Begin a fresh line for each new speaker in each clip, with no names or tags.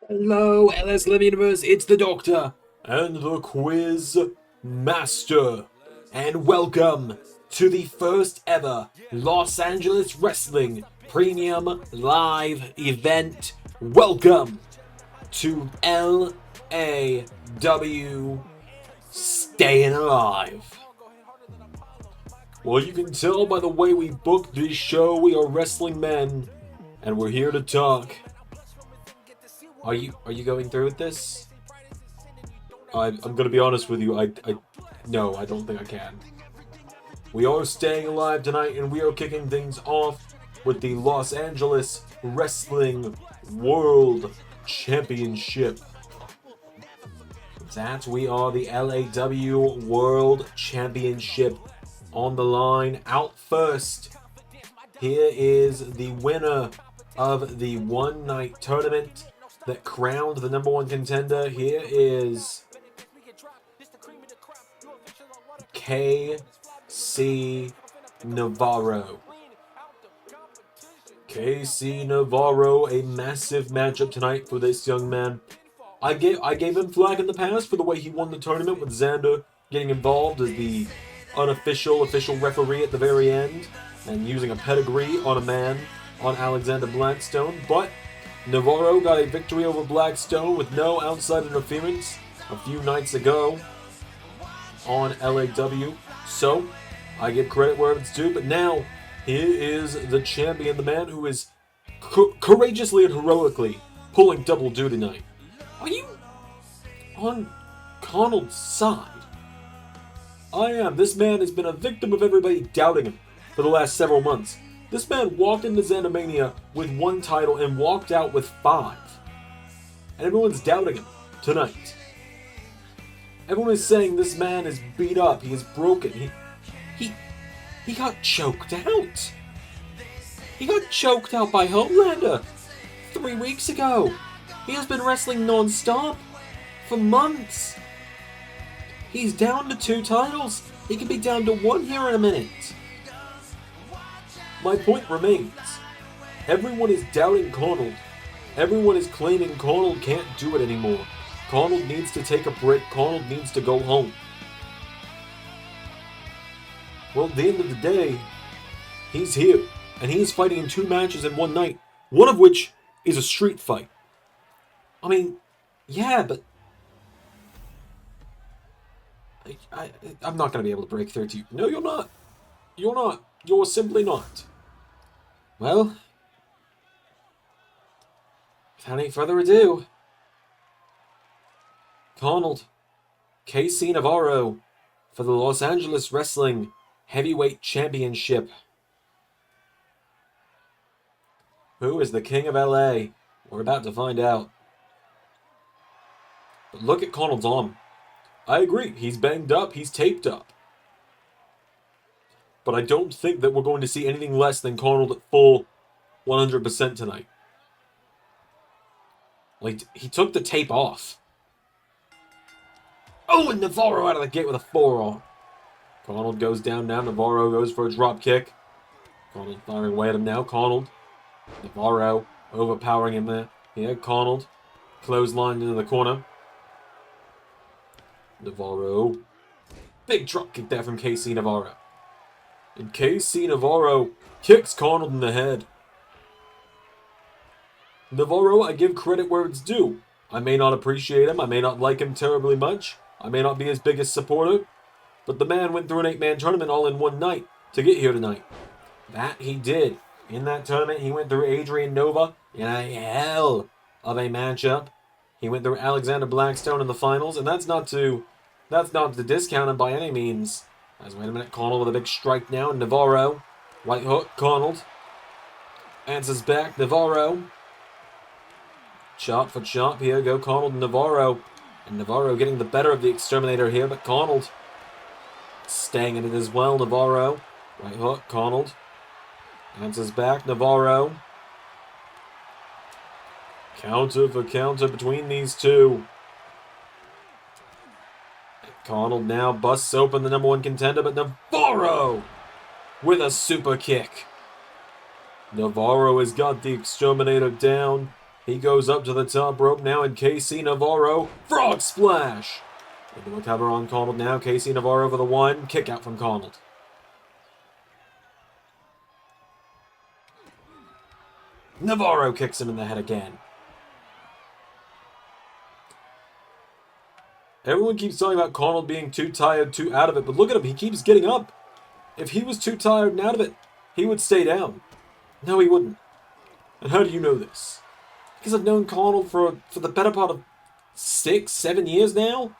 Hello, LS Live Universe, it's the Doctor and the Quiz Master, and welcome to the first ever Los Angeles Wrestling Premium Live event. Welcome to LAW Staying Alive. Well, you can tell by the way we booked this show, we are wrestling men, and we're here to talk. Are you going through with this? I'm gonna be honest with you. No, I don't think I can. We are staying alive tonight, and we are kicking things off with the Los Angeles Wrestling World Championship. That we are the LAW World Championship on the line. Out first, here is the winner of the one-night tournament that crowned the number one contender. Here is Cassie Navarro. Cassie Navarro, a massive matchup tonight for this young man. I gave him flack in the past for the way he won the tournament with Xander getting involved as the unofficial official referee at the very end and using a pedigree on a man, on Alexander Blackstone, but Navarro got a victory over Blackstone with no outside interference a few nights ago on LAW. So, I give credit where it's due, but now, here is the champion, the man who is courageously and heroically pulling double duty tonight. Are you on Carnold's side? I am. This man has been a victim of everybody doubting him for the last several months. This man walked into Zandamania with one title and walked out with 5. And everyone's doubting him tonight. Everyone is saying this man is beat up, he is broken, he got choked out. He got choked out by Homelander 3 weeks ago. He has been wrestling non-stop for months. He's down to 2 titles. He could be down to 1 here in a minute. My point remains. Everyone is doubting Carnold. Everyone is claiming Carnold can't do it anymore. Carnold needs to take a break. Carnold needs to go home. Well, at the end of the day, he's here. And he's fighting in 2 matches in 1 night. One of which is a street fight. I mean, yeah, but I'm not going to be able to break 30. No, you're not. You're not. You're simply not. Well, without any further ado, Carnold, Cassie Navarro for the Los Angeles Wrestling Heavyweight Championship. Who is the King of LA? We're about to find out. But look at Carnold's arm. I agree, he's banged up, he's taped up. But I don't think that we're going to see anything less than Carnold at full 100% tonight. Like, he took the tape off. Oh, and Navarro out of the gate with a forearm. Carnold goes down now. Navarro goes for a drop kick. Carnold firing away at him now. Carnold. Navarro overpowering him there. Here, Carnold. Clothesline into the corner. Navarro. Big drop kick there from Cassie Navarro. And Cassie Navarro kicks Carnold in the head. Navarro, I give credit where it's due. I may not appreciate him. I may not like him terribly much. I may not be his biggest supporter. But the man went through an 8-man tournament all in 1 night to get here tonight. That he did. In that tournament, he went through Adrian Nova in a hell of a matchup. He went through Alexander Blackstone in the finals, and that's not to discount him by any means. As wait a minute, Carnold with a big strike now, and Navarro. Right hook, Carnold. Answers back, Navarro. Chop for chop, here go Carnold and Navarro. And Navarro getting the better of the Exterminator here, but Carnold staying in it as well, Navarro. Right hook, Carnold. Answers back, Navarro. Counter for counter between these two. Carnold now busts open the number 1 contender, but Navarro with a super kick. Navarro has got the Exterminator down. He goes up to the top rope now, and Casey Navarro, frog splash! Looking to recover on Carnold now. Casey Navarro for the one. Kick out from Carnold. Navarro kicks him in the head again. Everyone keeps talking about Carnold being too tired, too out of it, but look at him. He keeps getting up. If he was too tired and out of it, he would stay down. No, he wouldn't. And how do you know this? Because I've known Carnold for the better part of 6, 7 years now.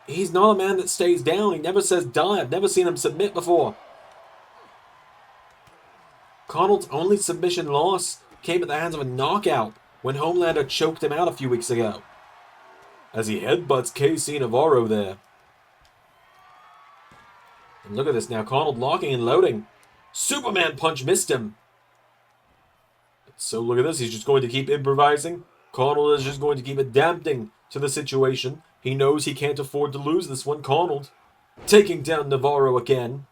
He's not a man that stays down. He never says die. I've never seen him submit before. Carnold's only submission loss came at the hands of a knockout when Homelander choked him out a few weeks ago. As he headbutts Casey Navarro there. And look at this now. Carnold locking and loading. Superman punch missed him. So look at this. He's just going to keep improvising. Carnold is just going to keep adapting to the situation. He knows he can't afford to lose this one. Carnold taking down Navarro again.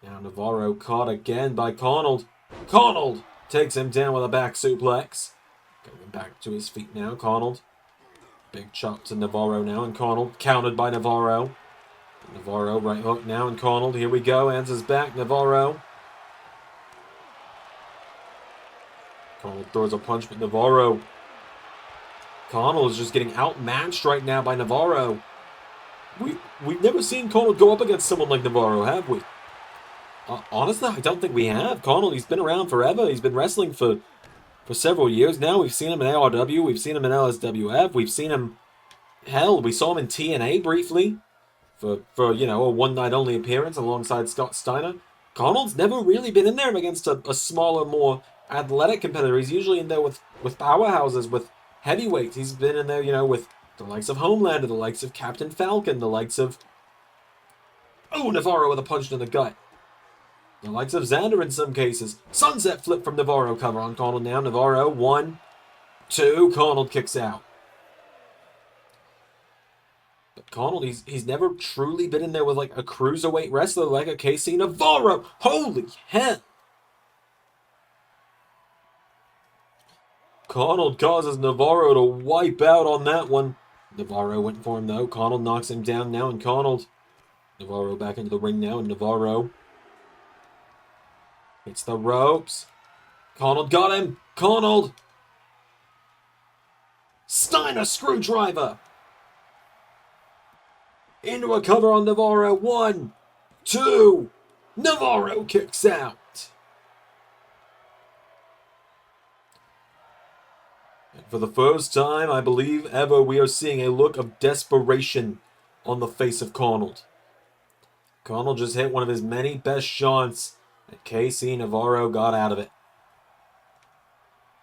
Now Navarro caught again by Carnold. Carnold takes him down with a back suplex. Going back to his feet now. Carnold. Big chop to Navarro now, and Carnold countered by Navarro. Navarro right hook now, and Carnold. Here we go. Answers back. Navarro. Carnold throws a punch, but Navarro. Carnold is just getting outmatched right now by Navarro. We've never seen Carnold go up against someone like Navarro, have we? Honestly, I don't think we have. Carnold, he's been around forever. He's been wrestling for several years now. We've seen him in ARW. We've seen him in LSWF. We've seen him... Hell, we saw him in TNA briefly. For you know, a one-night-only appearance alongside Scott Steiner. Carnold's never really been in there against a smaller, more athletic competitor. He's usually in there with powerhouses, with heavyweights. He's been in there, you know, with the likes of Homelander, the likes of Captain Falcon, the likes of... Oh, Navarro with a punch to the gut. The likes of Xander in some cases. Sunset flip from Navarro, cover on Carnold now. Navarro, 1, 2. Carnold kicks out. But Carnold, he's never truly been in there with like a cruiserweight wrestler like a Casey Navarro. Holy hell! Carnold causes Navarro to wipe out on that one. Navarro went for him though. Carnold knocks him down now, and Carnold. Navarro back into the ring now, and Navarro. It's the ropes. Carnold got him. Carnold. Steiner screwdriver. Into a cover on Navarro. 1, 2. Navarro kicks out. And for the first time, I believe ever, we are seeing a look of desperation on the face of Carnold. Carnold just hit one of his many best shots. And Casey Navarro got out of it.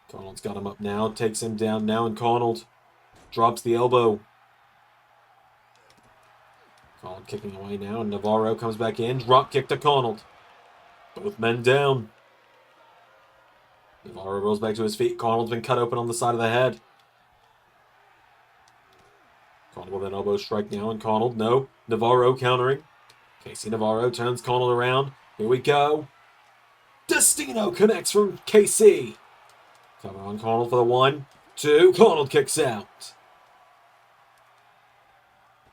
Carnold's got him up now, takes him down now, and Carnold drops the elbow. Carnold kicking away now, and Navarro comes back in. Drop kick to Carnold. Both men down. Navarro rolls back to his feet. Carnold's been cut open on the side of the head. Carnold with an elbow strike now, and Carnold, no. Navarro countering. Casey Navarro turns Carnold around. Here we go. Destino connects from KC. Cover on Carnold for the 1, 2. Carnold kicks out.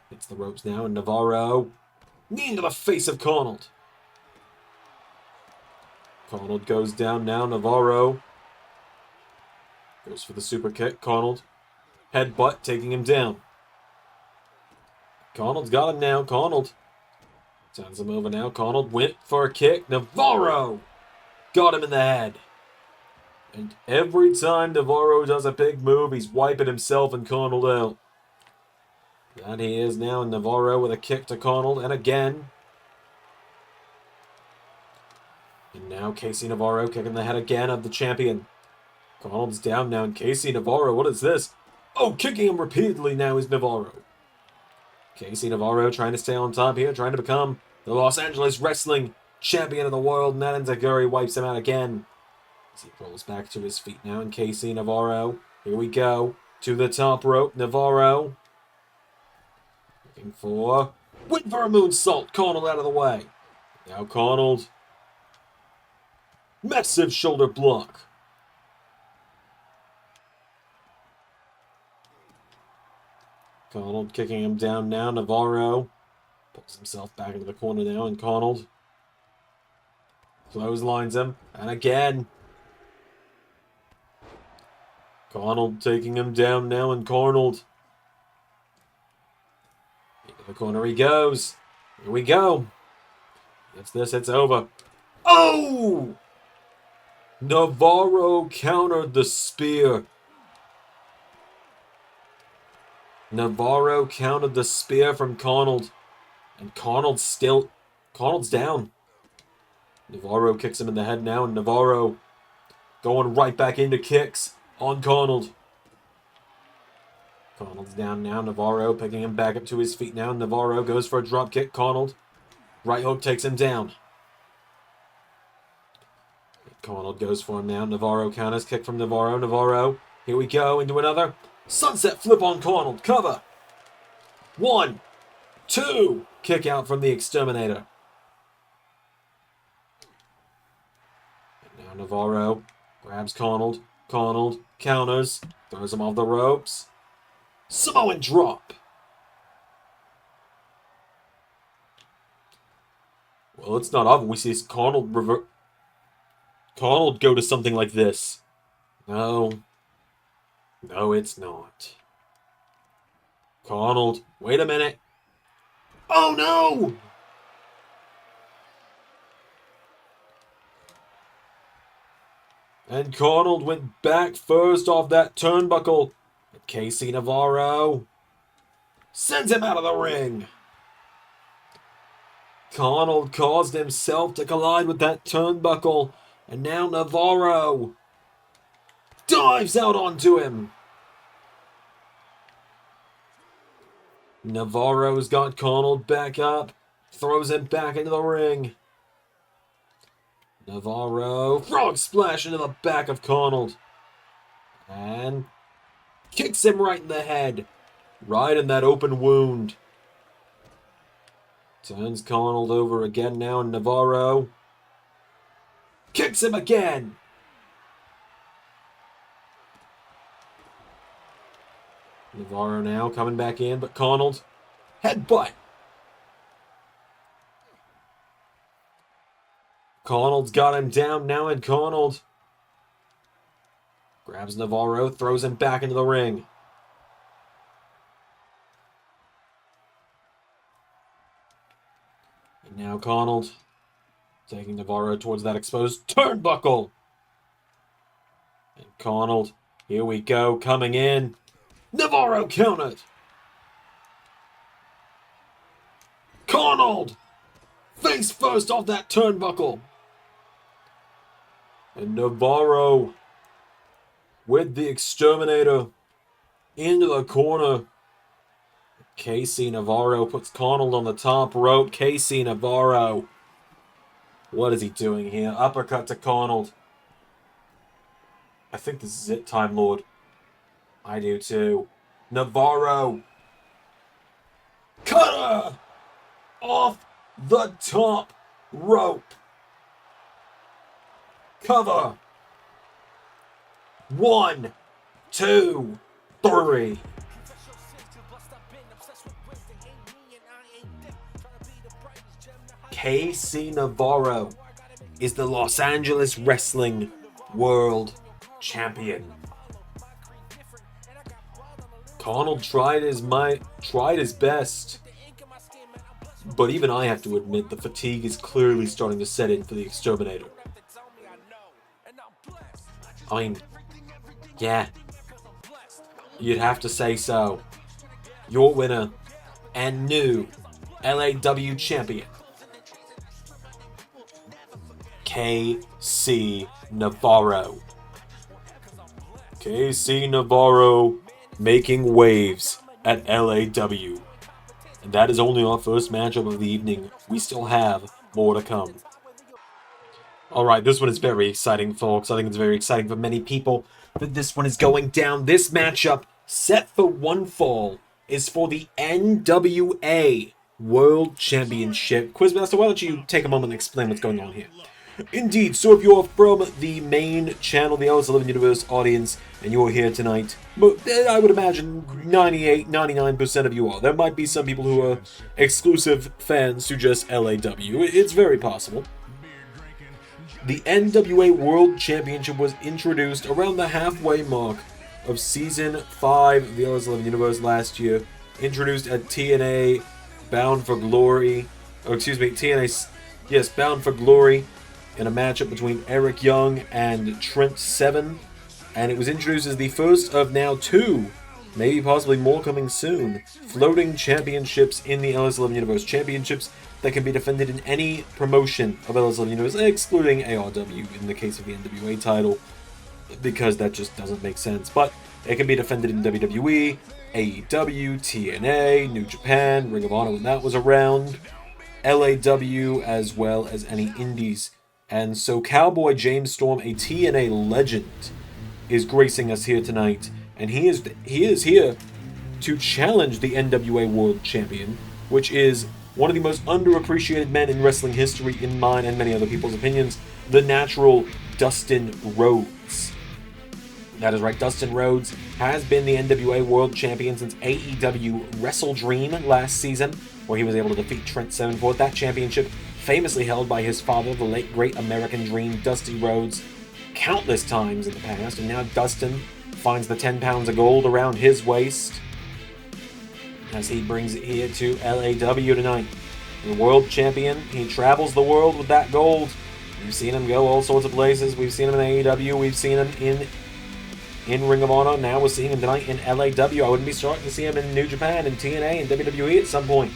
Hits the ropes now, and Navarro. Knee into the face of Carnold. Carnold goes down now. Navarro goes for the super kick. Carnold. Headbutt taking him down. Carnold's got him now. Carnold. Sends him over now. Carnold went for a kick. Navarro got him in the head. And every time Navarro does a big move, he's wiping himself and Carnold out. That he is now. Navarro with a kick to Carnold. And again. And now Casey Navarro kicking the head again of the champion. Carnold's down now. And Casey Navarro, what is this? Oh, kicking him repeatedly now is Navarro. Casey Navarro trying to stay on top here, trying to become the Los Angeles Wrestling Champion of the World. And that Zandzenegger wipes him out again. As he rolls back to his feet now. And Casey Navarro, here we go. To the top rope, Navarro. Looking for... went for a moonsault. Carnold out of the way. Now Carnold. Massive shoulder block. Carnold kicking him down now. Navarro pulls himself back into the corner now, and Carnold clotheslines him. And again. Carnold taking him down now, and Carnold. Into the corner he goes. Here we go. Gets this, it's over. Oh! Navarro countered the spear. Navarro countered the spear from Carnold. And Carnold's down. Navarro kicks him in the head now, and Navarro going right back into kicks on Carnold. Carnold's down now. Navarro picking him back up to his feet now. Navarro goes for a drop kick. Carnold. Right hook takes him down. Carnold goes for him now. Navarro counters. Kick from Navarro. Navarro. Here we go. Into another. Sunset flip on Carnold. Cover. 1, 2. Kick out from the Exterminator. And now Navarro grabs Carnold. Carnold counters. Throws him off the ropes. Samoan drop. Well, it's not often we see Carnold go to something like this. No. No, it's not. Carnold, wait a minute. Oh, no! And Carnold went back first off that turnbuckle. But Casey Navarro sends him out of the ring. Carnold caused himself to collide with that turnbuckle. And now Navarro dives out onto him. Navarro's got Carnold back up. Throws him back into the ring. Navarro, frog splash into the back of Carnold. And kicks him right in the head. Right in that open wound. Turns Carnold over again now, and Navarro kicks him again. Navarro now coming back in, but Carnold headbutt. Carnold's got him down now, and Carnold grabs Navarro, throws him back into the ring. And now Carnold taking Navarro towards that exposed turnbuckle. And Carnold, here we go, coming in. Navarro countered. Carnold face first off that turnbuckle. And Navarro with the Exterminator into the corner. Casey Navarro puts Carnold on the top rope. Casey Navarro. What is he doing here? Uppercut to Carnold. I think this is it, Time Lord. I do too. Navarro. Cutter! Off the top rope. Cover. 1, 2, 3. Casey Navarro is the Los Angeles Wrestling World Champion. Carnold tried his best. But even I have to admit the fatigue is clearly starting to set in for the Exterminator. I mean, yeah. You'd have to say so. Your winner and new LAW champion, Casey Navarro. Casey Navarro making waves at LAW. And that is only our first matchup of the evening. We still have more to come. Alright, this one is very exciting, folks. I think it's very exciting for many people that this one is going down. This matchup, set for one fall, is for the NWA World Championship. Quizmaster, why don't you take a moment and explain what's going on here? Indeed, so if you're from the main channel, the LS11 Universe audience, and you're here tonight, I would imagine 98, 99% of you are. There might be some people who are exclusive fans to just LAW. It's very possible. The NWA World Championship was introduced around the halfway mark of Season 5 of the LS11 Universe last year. Introduced at TNA Bound for Glory, TNA, Bound for Glory, in a matchup between Eric Young and Trent Seven, and it was introduced as the first of now 2, maybe possibly more coming soon, floating championships in the LS11 Universe. Championships that can be defended in any promotion of LS11 Universe, excluding ARW in the case of the NWA title, because that just doesn't make sense. But it can be defended in WWE, AEW, TNA, New Japan, Ring of Honor when that was around, LAW, as well as any indies. And so Cowboy James Storm, a TNA legend, is gracing us here tonight, and he is here to challenge the NWA World Champion, which is one of the most underappreciated men in wrestling history in mine and many other people's opinions, the natural Dustin Rhodes. That is right, Dustin Rhodes has been the NWA World Champion since AEW Wrestle Dream last season, where he was able to defeat Trent Seven for that championship, famously held by his father, the late great American Dream, Dusty Rhodes, countless times in the past, and now Dustin finds the 10 pounds of gold around his waist as he brings it here to LAW tonight. The world champion, he travels the world with that gold. We've seen him go all sorts of places. We've seen him in AEW, we've seen him in Ring of Honor, now we're seeing him tonight in LAW. I wouldn't be shocked to see him in New Japan, and TNA, and WWE at some point,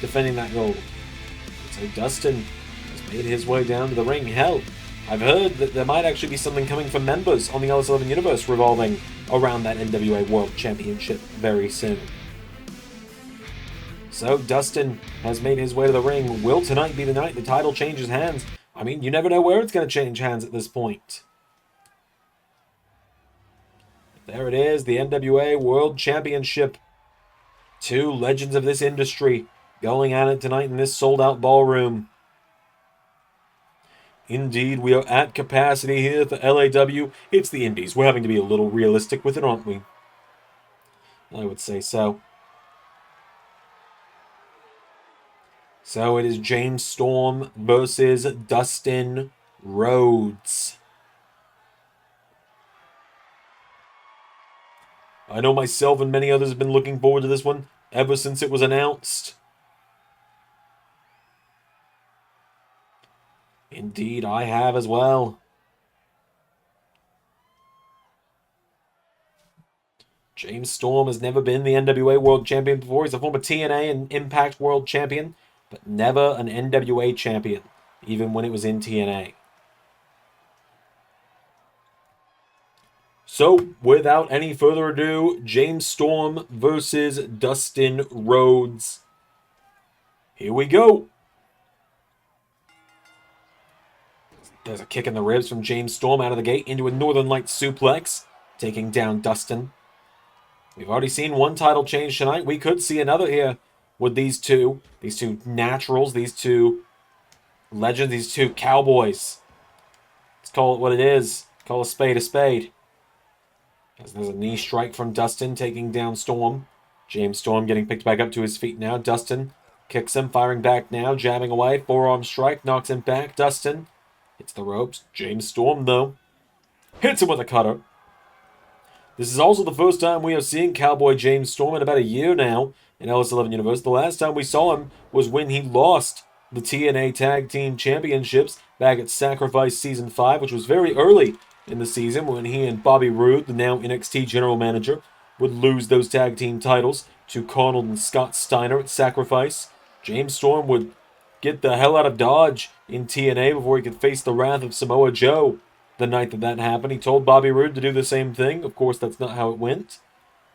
defending that gold. So Dustin has made his way down to the ring. Hell, I've heard that there might actually be something coming from members on the LS11 Universe revolving around that NWA World Championship very soon. So Dustin has made his way to the ring. Will tonight be the night the title changes hands? I mean, you never know where it's going to change hands at this point. There it is, the NWA World Championship. 2 legends of this industry going at it tonight in this sold-out ballroom. Indeed, we are at capacity here for LAW. It's the Indies. We're having to be a little realistic with it, aren't we? I would say so. So it is James Storm versus Dustin Rhodes. I know myself and many others have been looking forward to this one ever since it was announced. Indeed, I have as well. James Storm has never been the NWA World Champion before. He's a former TNA and Impact World Champion, but never an NWA Champion, even when it was in TNA. So, without any further ado, James Storm versus Dustin Rhodes. Here we go. There's a kick in the ribs from James Storm out of the gate into a Northern Lights suplex, taking down Dustin. We've already seen one title change tonight. We could see another here with these two naturals, these 2 legends, these 2 cowboys. Let's call it what it is. Call a spade a spade. As there's a knee strike from Dustin, taking down Storm. James Storm getting picked back up to his feet now. Dustin kicks him, firing back now, jabbing away. Forearm strike, knocks him back. Dustin hits the ropes. James Storm, though, hits him with a cutter. This is also the first time we are seeing Cowboy James Storm in about a year now in LS11 Universe. The last time we saw him was when he lost the TNA Tag Team Championships back at Sacrifice Season 5, which was very early in the season when he and Bobby Roode, the now NXT General Manager, would lose those tag team titles to Carnold and Scott Steiner at Sacrifice. James Storm would get the hell out of Dodge in TNA before he could face the wrath of Samoa Joe the night that happened. He told Bobby Roode to do the same thing. Of course, that's not how it went.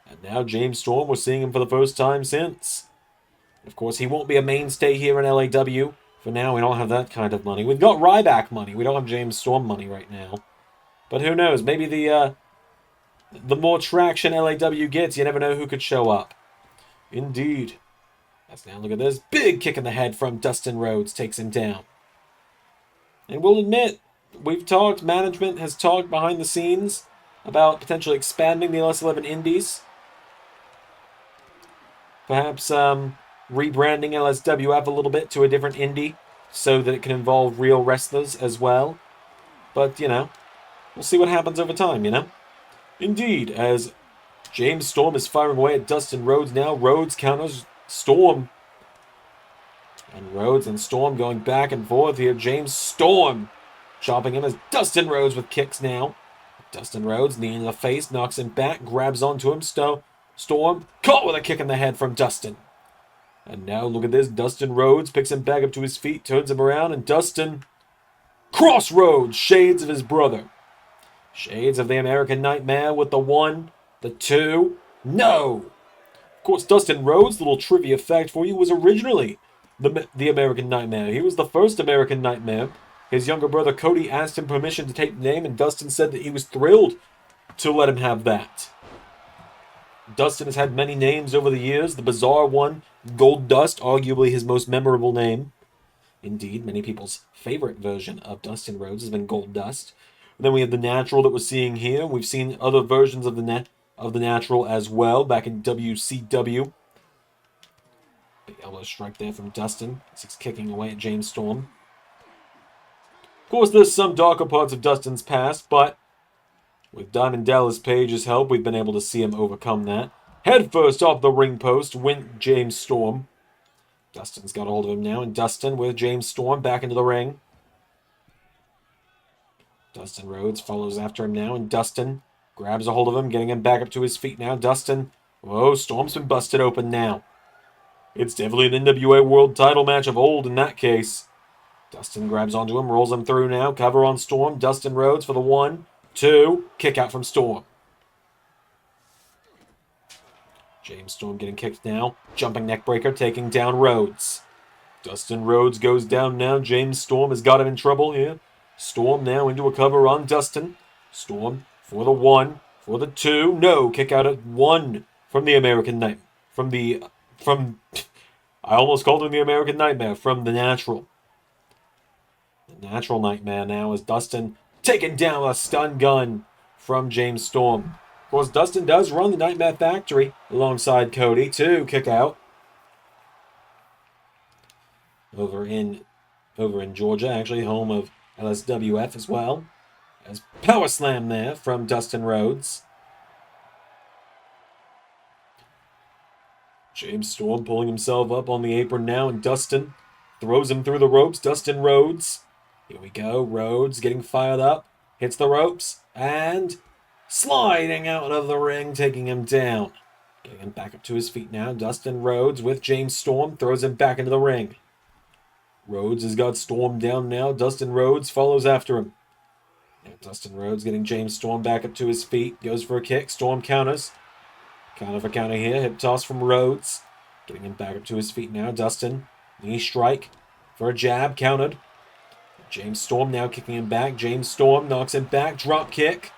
And now James Storm, we're seeing him for the first time since. Of course, he won't be a mainstay here in LAW. For now, we don't have that kind of money. We've got Ryback money. We don't have James Storm money right now. But who knows? Maybe the more traction LAW gets, you never know who could show up. Indeed. Let's now look at this. Big kick in the head from Dustin Rhodes. Takes him down. And we'll admit, we've talked, management has talked behind the scenes about potentially expanding the LS11 Indies. Perhaps rebranding LSWF a little bit to a different indie so that it can involve real wrestlers as well. But, we'll see what happens over time, Indeed, as James Storm is firing away at Dustin Rhodes now. Rhodes counters Storm. And Rhodes and Storm going back and forth here. James Storm chopping him as Dustin Rhodes with kicks now. Dustin Rhodes, knee in the face, knocks him back, grabs onto him. Storm caught with a kick in the head from Dustin. And now look at this. Dustin Rhodes picks him back up to his feet, turns him around, and Dustin crossroads, shades of his brother. Shades of the American Nightmare with the 1, the 2, no! Of course, Dustin Rhodes, little trivia fact for you, was originally the American Nightmare. He was the first American Nightmare. His younger brother Cody asked him permission to take the name, and Dustin said that he was thrilled to let him have that. Dustin has had many names over the years. The bizarre one, Gold Dust, arguably his most memorable name. Indeed, many people's favorite version of Dustin Rhodes has been Gold Dust. And then we have the Natural that we're seeing here. We've seen other versions of the Natural as well back in WCW. Big elbow strike there from Dustin as he's kicking away at James Storm. Of course, there's some darker parts of Dustin's past, but with Diamond Dallas Page's help, we've been able to see him overcome that. Head first off the ring post went James Storm. Dustin's got a hold of him now, and Dustin with James Storm back into the ring. Dustin Rhodes follows after him now, and Dustin grabs a hold of him, getting him back up to his feet now. Dustin, whoa, Storm's been busted open now. It's definitely an NWA World title match of old in that case. Dustin grabs onto him, rolls him through now, cover on Storm. Dustin Rhodes for the 1, 2, kick out from Storm. James Storm getting kicked now, jumping neckbreaker, taking down Rhodes. Dustin Rhodes goes down now. James Storm has got him in trouble here. Storm now into a cover on Dustin. Storm for the 1, for the 2. No, kick out at 1 from the American Nightmare. I almost called him the American Nightmare. From the Natural. The Natural Nightmare now is Dustin taking down a stun gun from James Storm. Of course, Dustin does run the Nightmare Factory alongside Cody to kick out. Over in Georgia, actually, home of LSWF as well. As power slam there from Dustin Rhodes. James Storm pulling himself up on the apron now, and Dustin throws him through the ropes. Dustin Rhodes. Here we go. Rhodes getting fired up. Hits the ropes. And sliding out of the ring, taking him down. Getting him back up to his feet now. Dustin Rhodes with James Storm throws him back into the ring. Rhodes has got Storm down now. Dustin Rhodes follows after him. Now Dustin Rhodes getting James Storm back up to his feet. Goes for a kick. Storm counters. Counter for counter here. Hip toss from Rhodes. Getting him back up to his feet now. Dustin. Knee strike for a jab. Countered. James Storm now kicking him back. James Storm knocks him back. Drop kick.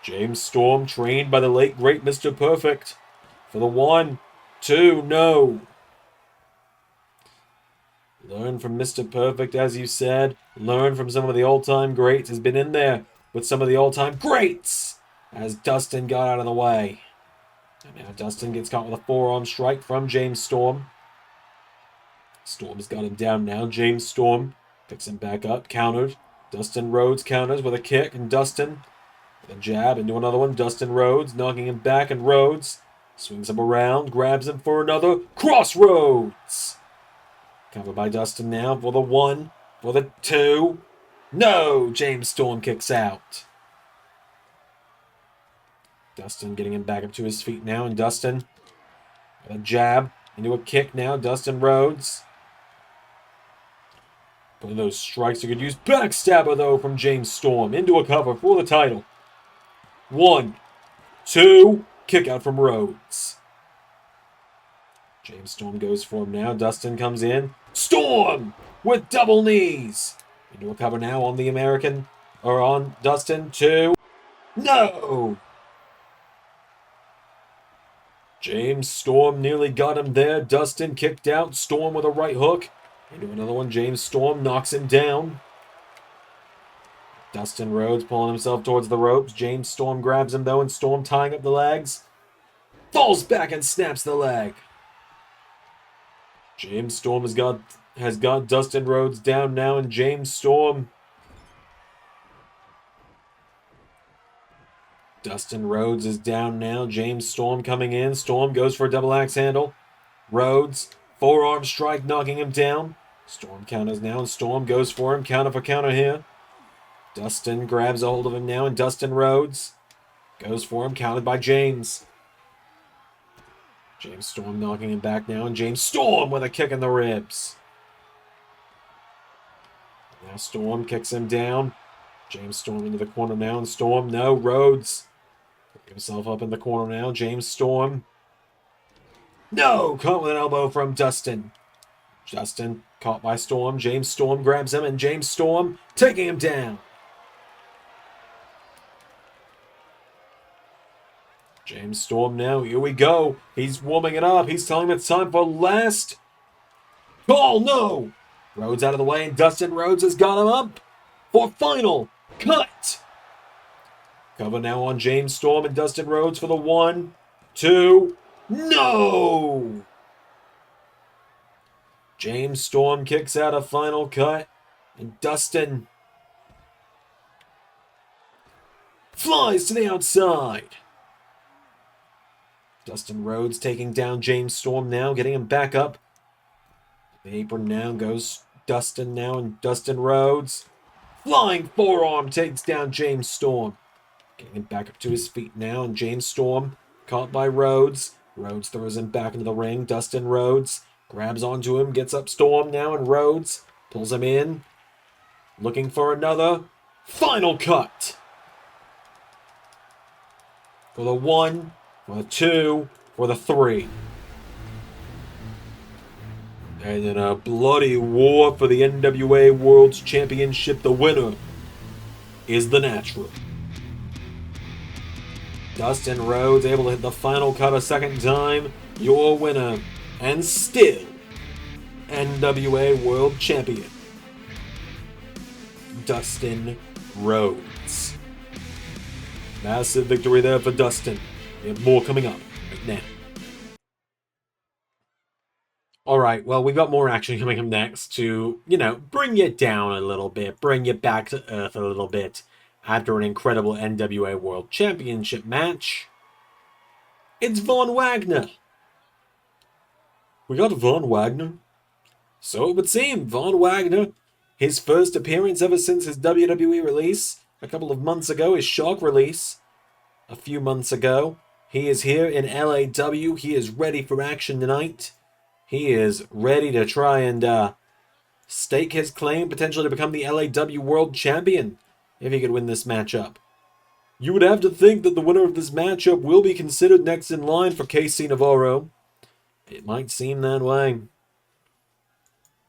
James Storm trained by the late great Mr. Perfect. For the 1, 2, no. Learn from Mr. Perfect, as you said. Learn from some of the all-time greats. Has been in there with some of the all-time greats. As Dustin got out of the way. And now Dustin gets caught with a forearm strike from James Storm. Storm's got him down now. James Storm picks him back up. Countered. Dustin Rhodes counters with a kick. And Dustin with a jab into another one. Dustin Rhodes knocking him back. And Rhodes swings him around. Grabs him for another. Crossroads. Covered by Dustin now for the 1, for the 2. No! James Storm kicks out. Dustin getting him back up to his feet now. And Dustin with a jab into a kick now. Dustin Rhodes. One of those strikes you could use. Backstabber, though, from James Storm. Into a cover for the title. 1, 2. Kick out from Rhodes. James Storm goes for him now. Dustin comes in. Storm with double knees. Into a cover now on the American. Or on Dustin. 2. No! James Storm nearly got him there. Dustin kicked out. Storm with a right hook. Into another one. James Storm knocks him down. Dustin Rhodes pulling himself towards the ropes. James Storm grabs him, though, and Storm tying up the legs. Falls back and snaps the leg. James Storm has got Dustin Rhodes down now, and James Storm... Dustin Rhodes is down now. James Storm coming in. Storm goes for a double axe handle. Rhodes, forearm strike, knocking him down. Storm counters now, and Storm goes for him. Counter for counter here. Dustin grabs a hold of him now, and Dustin Rhodes goes for him, countered by James. James Storm knocking him back now, and James Storm with a kick in the ribs. Now Storm kicks him down. James Storm into the corner now, and Storm, no, Rhodes. Pick himself up in the corner now, James Storm. No! Caught with an elbow from Dustin. Dustin caught by Storm. James Storm grabs him, and James Storm taking him down. James Storm now, here we go. He's warming it up. He's telling him it's time for last call. No! Rhodes out of the way, and Dustin Rhodes has got him up for final cut. Cover now on James Storm and Dustin Rhodes for the 1, 2, no! James Storm kicks out a final cut, and Dustin flies to the outside. Dustin Rhodes taking down James Storm now, getting him back up. The apron now goes Dustin now, and Dustin Rhodes. Flying forearm takes down James Storm. Getting him back up to his feet now, and James Storm caught by Rhodes. Rhodes throws him back into the ring. Dustin Rhodes grabs onto him, gets up Storm now, and Rhodes pulls him in. Looking for another final cut. For the 1, for the 2, for the 3. And in a bloody war for the NWA World Championship, the winner is the Natural. Dustin Rhodes able to hit the final cut a second time. Your winner, and still NWA World Champion, Dustin Rhodes. Massive victory there for Dustin. We have more coming up right now. Alright, well, we've got more action coming up next to, bring you down a little bit, bring you back to earth a little bit after an incredible NWA World Championship match. It's Von Wagner. We got Von Wagner. So it would seem, Von Wagner, his first appearance ever since his WWE release a couple of months ago, his Shock release a few months ago. He is here in LAW. He is ready for action tonight. He is ready to try and stake his claim, potentially to become the LAW World Champion, if he could win this matchup. You would have to think that the winner of this matchup will be considered next in line for Cassie Navarro. It might seem that way.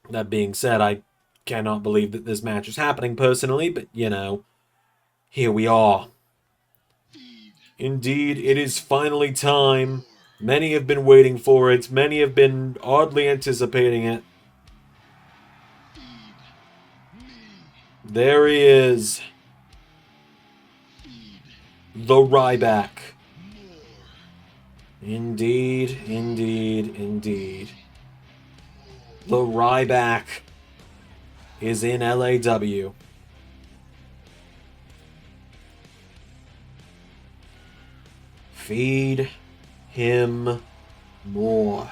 That being said, I cannot believe that this match is happening personally, but, here we are. Indeed, it is finally time. Many have been waiting for it. Many have been oddly anticipating it. There he is. The Ryback. Indeed, indeed, indeed. The Ryback is in LAW. Feed him more.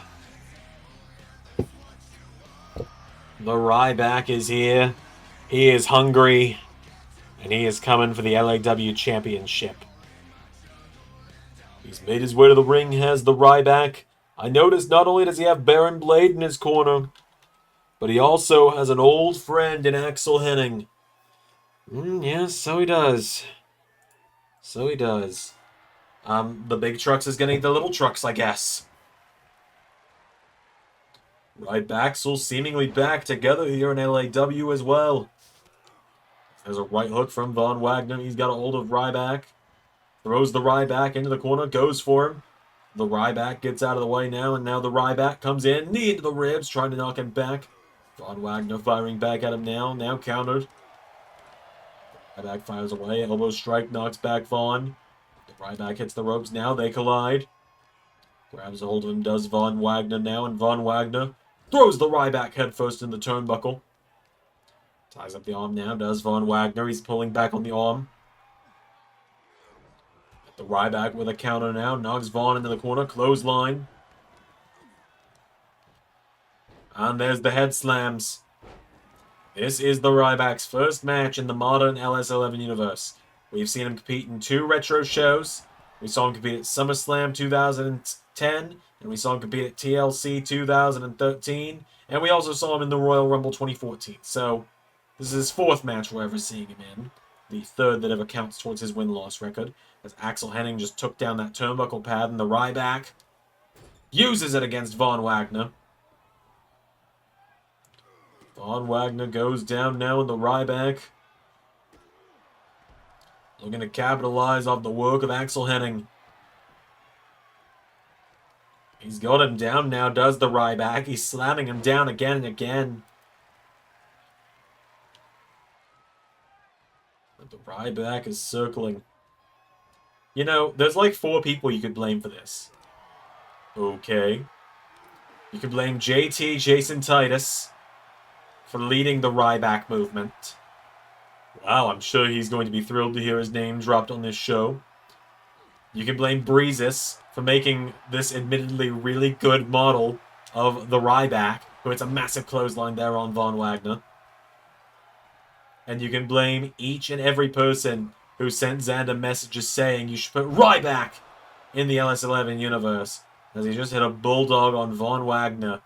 The Ryback is here. He is hungry. And he is coming for the LAW Championship. He's made his way to the ring, has the Ryback. I noticed not only does he have Baron Blade in his corner, but he also has an old friend in Axel Henning. Yes, so he does. So he does. The big trucks is gonna eat the little trucks, I guess. Rybacks will seemingly back together here in LAW as well. There's a right hook from Von Wagner. He's got a hold of Ryback. Throws the Ryback into the corner, goes for him. The Ryback gets out of the way now, and now the Ryback comes in. Knee into the ribs, trying to knock him back. Von Wagner firing back at him now countered. Ryback fires away. Elbow strike knocks back Vaughn. The Ryback hits the ropes now. They collide. Grabs a hold of him, does Von Wagner now, and Von Wagner throws the Ryback headfirst in the turnbuckle. Ties up the arm now, does Von Wagner. He's pulling back on the arm. The Ryback with a counter now, knocks Vaughn into the corner, clothesline. And there's the head slams. This is the Ryback's first match in the modern LS11 universe. We've seen him compete in 2 retro shows. We saw him compete at SummerSlam 2010, and we saw him compete at TLC 2013, and we also saw him in the Royal Rumble 2014. So, this is his 4th match we're ever seeing him in. The 3rd that ever counts towards his win-loss record, as Axel Henning just took down that turnbuckle pad, and the Ryback uses it against Von Wagner. Von Wagner goes down now in the Ryback. Looking to capitalize off the work of Axel Henning. He's got him down now, does the Ryback. He's slamming him down again and again. But the Ryback is circling. You know, there's like 4 people you could blame for this. Okay. You could blame JT Jason Titus for leading the Ryback movement. Wow, I'm sure he's going to be thrilled to hear his name dropped on this show. You can blame Breezes for making this admittedly really good model of the Ryback, who hits a massive clothesline there on Von Wagner. And you can blame each and every person who sent Xander messages saying you should put Ryback in the LS11 universe, as he just hit a bulldog on Von Wagner.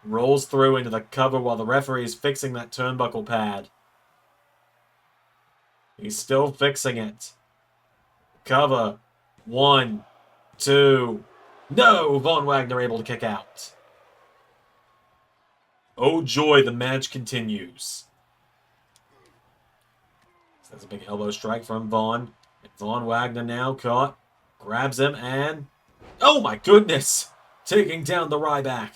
Rolls through into the cover while the referee is fixing that turnbuckle pad. He's still fixing it. Cover. 1, 2. No! Von Wagner able to kick out. Oh joy, the match continues. That's a big elbow strike from Von. And Von Wagner now caught. Grabs him and... oh my goodness! Taking down the Ryback.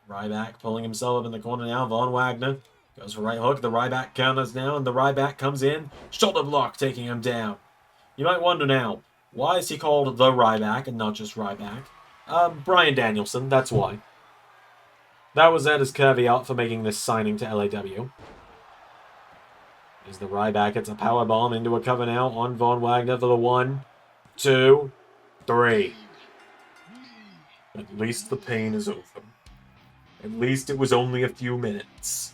Ryback pulling himself up in the corner now. Von Wagner goes for right hook. The Ryback counters now, and the Ryback comes in. Shoulder block, taking him down. You might wonder now, why is he called the Ryback and not just Ryback? Bryan Danielson, that's why. That was his caveat for making this signing to LAW. As the Ryback hits a powerbomb into a cover now on Von Wagner for the 1, 2, 3. At least the pain is over. At least it was only a few minutes.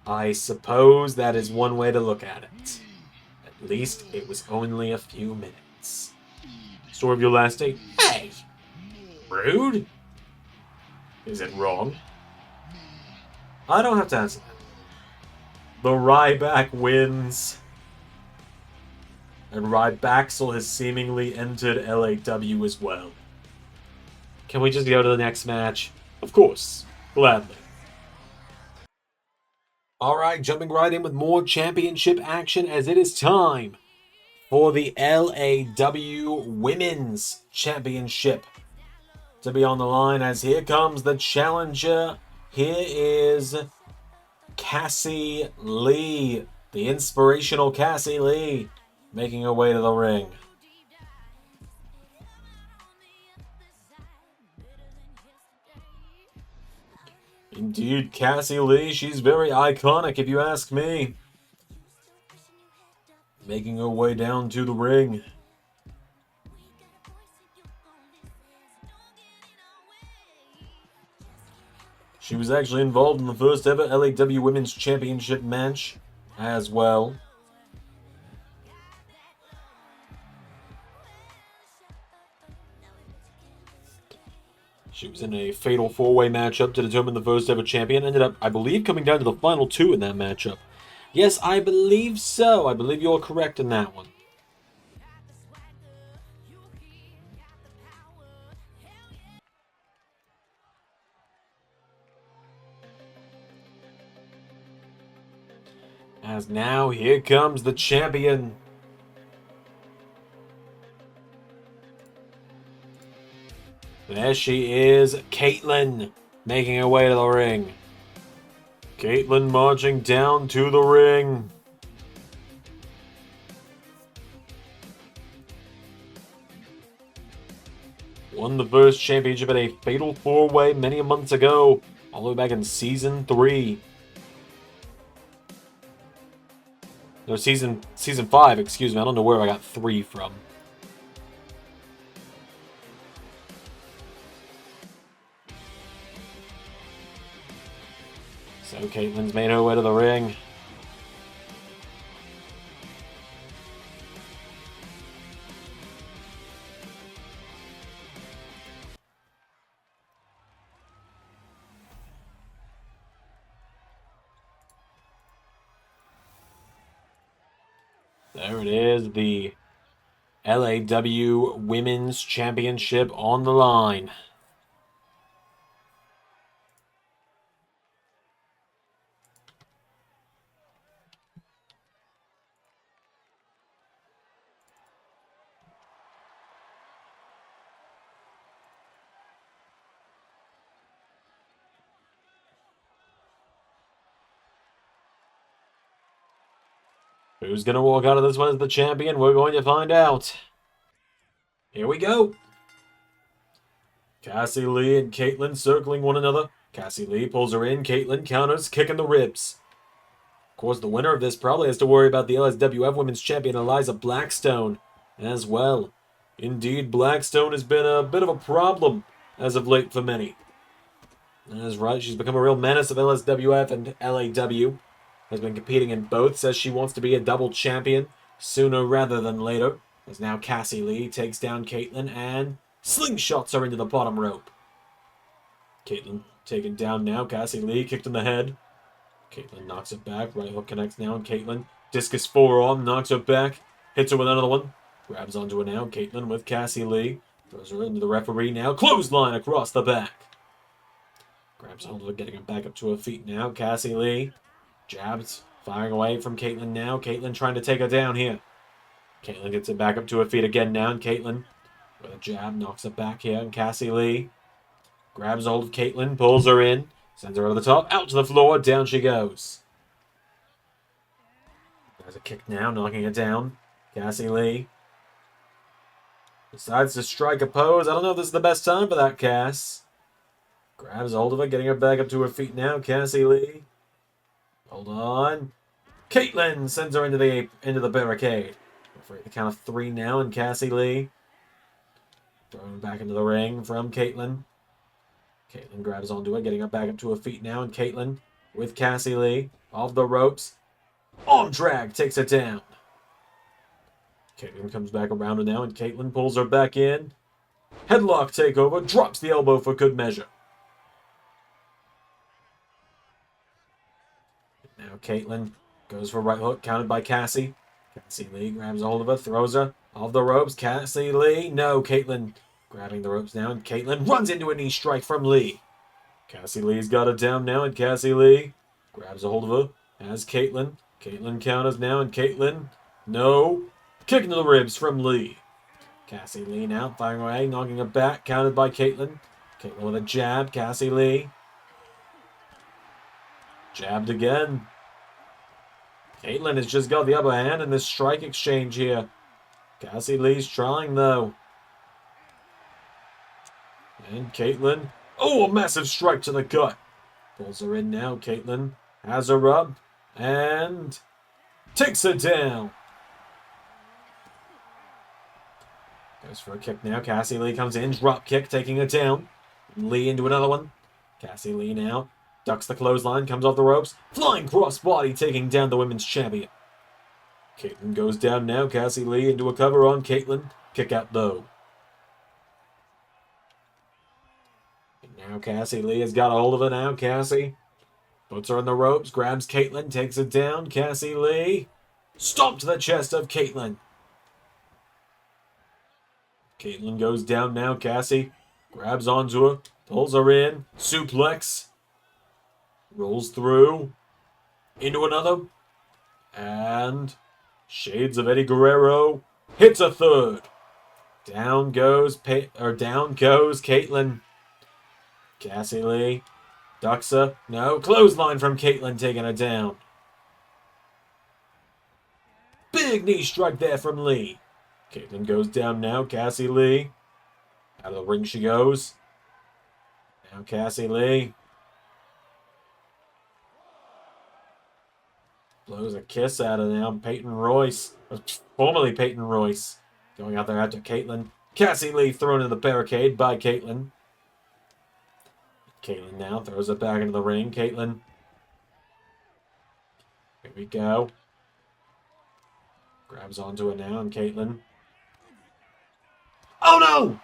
I suppose that is one way to look at it. At least it was only a few minutes. Story of your last day? Hey! Rude? Is it wrong? I don't have to answer that. The Ryback wins. And Rybaxel has seemingly entered LAW as well. Can we just go to the next match? Of course. Gladly. Alright, jumping right in with more championship action as it is time for the LAW Women's Championship to be on the line, as here comes the challenger. Here is Cassie Lee, the inspirational Cassie Lee, making her way to the ring. Indeed, Cassie Lee, she's very iconic if you ask me. Making her way down to the ring. She was actually involved in the first ever LAW Women's Championship match as well. She was in a fatal 4-way matchup to determine the first ever champion. Ended up, I believe, coming down to the final 2 in that matchup. Yes, I believe so. I believe you're correct in that one. As now, here comes the champion. There she is, Kaitlyn, making her way to the ring. Kaitlyn marching down to the ring. Won the first championship in a fatal 4-way many months ago, all the way back in Season 3. No, Season 5, excuse me. I don't know where I got 3 from. So Kaitlyn's made her way to the ring. There it is, the LAW Women's Championship on the line. Who's going to walk out of this one as the champion? We're going to find out. Here we go. Cassie Lee and Kaitlyn circling one another. Cassie Lee pulls her in. Kaitlyn counters, kicking the ribs. Of course, the winner of this probably has to worry about the LSWF Women's Champion, Eliza Blackstone, as well. Indeed, Blackstone has been a bit of a problem as of late for many. That is right, she's become a real menace of LSWF and LAW. Has been competing in both, says she wants to be a double champion sooner rather than later. As now Cassie Lee takes down Kaitlyn and slingshots her into the bottom rope. Kaitlyn taken down now. Cassie Lee kicked in the head. Kaitlyn knocks it back. Right hook connects now. And Kaitlyn, discus forearm, knocks her back. Hits her with another one. Grabs onto her now. Kaitlyn with Cassie Lee. Throws her into the referee now. Clothesline across the back. Grabs hold of her, getting her back up to her feet now. Cassie Lee. Jabs, firing away from Kaitlyn now. Kaitlyn trying to take her down here. Kaitlyn gets it back up to her feet again now. And Kaitlyn, with a jab, knocks it back here. And Cassie Lee grabs hold of Kaitlyn, pulls her in, sends her over the top, out to the floor, down she goes. There's a kick now, knocking it down. Cassie Lee decides to strike a pose. I don't know if this is the best time for that, Cass. Grabs hold of her, getting her back up to her feet now. Cassie Lee. Hold on. Kaitlyn sends her into the barricade. For the count of 3 now, and Cassie Lee thrown back into the ring from Kaitlyn. Kaitlyn grabs onto it, getting her back up to her feet now, and Kaitlyn with Cassie Lee off the ropes. Arm drag takes it down. Kaitlyn comes back around her now, and Kaitlyn pulls her back in. Headlock takeover, drops the elbow for good measure. Now Kaitlyn goes for a right hook, countered by Cassie. Cassie Lee grabs a hold of her, throws her off the ropes. Cassie Lee, no, Kaitlyn grabbing the ropes now, and Kaitlyn runs into a knee strike from Lee. Cassie Lee's got it down now, and Cassie Lee grabs a hold of her, has Kaitlyn. Kaitlyn counters now, and Kaitlyn, no, kick into the ribs from Lee. Cassie Lee now firing away, knocking her back, countered by Kaitlyn. Kaitlyn with a jab, Cassie Lee. Jabbed again. Kaitlyn has just got the upper hand in this strike exchange here. Cassie Lee's trying, though. And Kaitlyn. Oh, a massive strike to the gut. Pulls her in now. Kaitlyn has her up. And takes her down. Goes for a kick now. Cassie Lee comes in. Drop kick, taking her down. Lee into another one. Cassie Lee now. Ducks the clothesline, comes off the ropes. Flying crossbody, taking down the women's champion. Kaitlyn goes down now. Cassie Lee into a cover on Kaitlyn. Kick out though. And now Cassie Lee has got a hold of her now. Cassie puts her on the ropes, grabs Kaitlyn, takes it down. Cassie Lee. Stomp to the chest of Kaitlyn. Kaitlyn goes down now. Cassie grabs onto her, pulls her in. Suplex. Rolls through. Into another. And shades of Eddie Guerrero. Hits a third. Down goes Kaitlyn. Cassie Lee ducks her. No, clothesline from Kaitlyn, taking her down. Big knee strike there from Lee. Kaitlyn goes down now. Cassie Lee Out of the ring she goes. Now Cassie Lee. Blows a kiss at her now. Peyton Royce. Formerly Peyton Royce. Going out there after Kaitlyn. Cassie Lee thrown in the barricade by Kaitlyn. Kaitlyn now throws it back into the ring. Kaitlyn. Here we go. Grabs onto it now, and Kaitlyn. Oh no!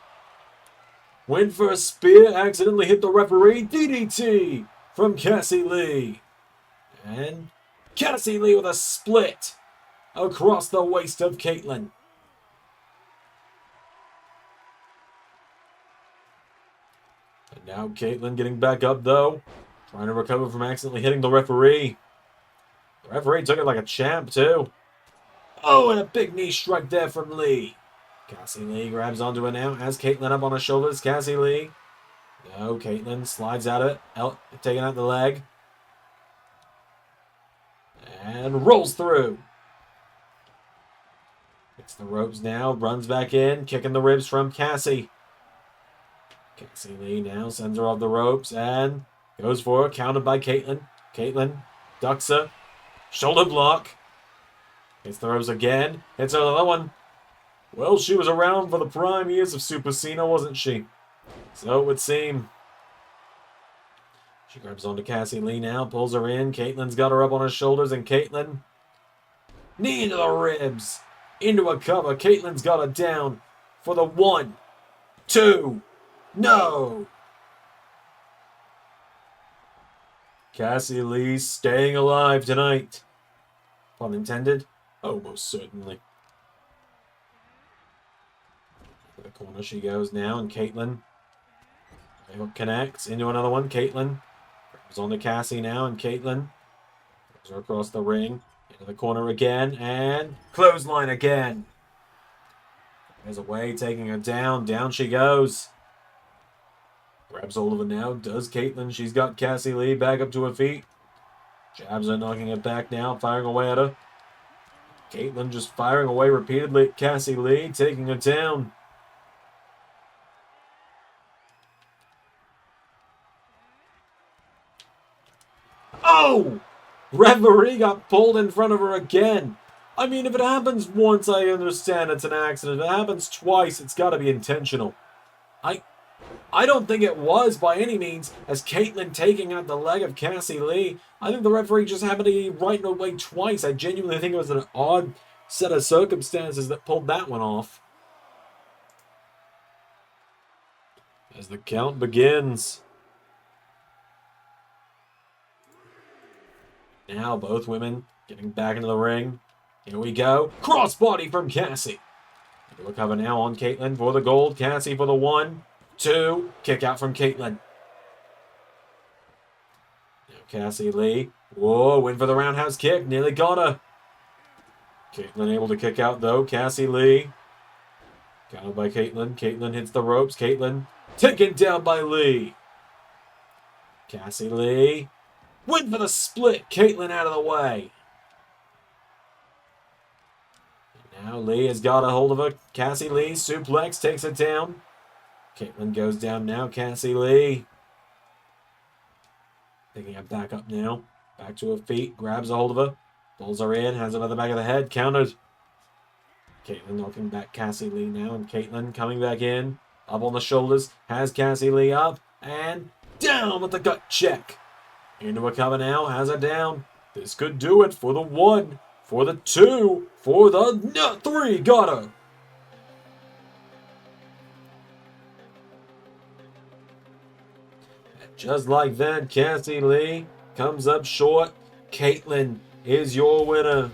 Went for a spear, accidentally hit the referee. DDT from Cassie Lee. And Cassie Lee with a split across the waist of Kaitlyn. And now Kaitlyn getting back up, though. Trying to recover from accidentally hitting the referee. The referee took it like a champ, too. Oh, and a big knee strike there from Lee. Cassie Lee grabs onto it now. Has Kaitlyn up on her shoulders. Cassie Lee. No, Kaitlyn slides at it. Taking out the leg. And rolls through. Hits the ropes now. Runs back in. Kicking the ribs from Cassie. Cassie Lee now sends her off the ropes and goes for her. Countered by Kaitlyn. Kaitlyn ducks her. Shoulder block. Hits the ropes again. Hits another one. Well, she was around for the prime years of Super Cena, wasn't she? So it would seem. She grabs onto Cassie Lee now. Pulls her in. Kaitlyn's got her up on her shoulders. And Kaitlyn. Knee into the ribs. Into a cover. Kaitlyn's got her down for the 1, 2. No! Cassie Lee staying alive tonight. Pun intended. Oh, most certainly. To the corner she goes now, and Kaitlyn connects into another one. Kaitlyn grabs onto Cassie now, and Kaitlyn throws her across the ring. Into the corner again, and clothesline again. There's a way, taking her down. Down she goes. Grabs hold of her now. Does Kaitlyn. She's got Cassie Lee back up to her feet. Jabs her, knocking it back now. Firing away at her. Kaitlyn just firing away repeatedly at Cassie Lee. Taking her down. Oh! Referee got pulled in front of her again. I mean, if it happens once, I understand it's an accident. If it happens twice, it's got to be intentional. I don't think it was by any means, as Kaitlyn taking out the leg of Cassie Lee. I think the referee just happened to be right in her way twice. I genuinely think it was an odd set of circumstances that pulled that one off. As the count begins. Now both women getting back into the ring. Here we go. Crossbody from Cassie. Into a cover now on Kaitlyn for the gold. Cassie for the 1, 2. Kick out from Kaitlyn. Now Cassie Lee. Whoa, win for the roundhouse kick. Nearly got her. Kaitlyn able to kick out though. Cassie Lee. Countered by Kaitlyn. Kaitlyn hits the ropes. Kaitlyn taken down by Lee. Cassie Lee. Win for the split. Kaitlyn out of the way. And now Lee has got a hold of her. Cassie Lee. Suplex takes it down. Kaitlyn goes down now. Cassie Lee. Picking her back up now. Back to her feet. Grabs a hold of her. Pulls her in. Has her by the back of the head. Countered. Kaitlyn knocking back Cassie Lee now. And Kaitlyn coming back in. Up on the shoulders. Has Cassie Lee up. And down with the gut check. Into a cover now. Has her down. This could do it for the 1. For the 2. For the 3. Got her. Just like that, Cassie Lee comes up short. Kaitlyn is your winner.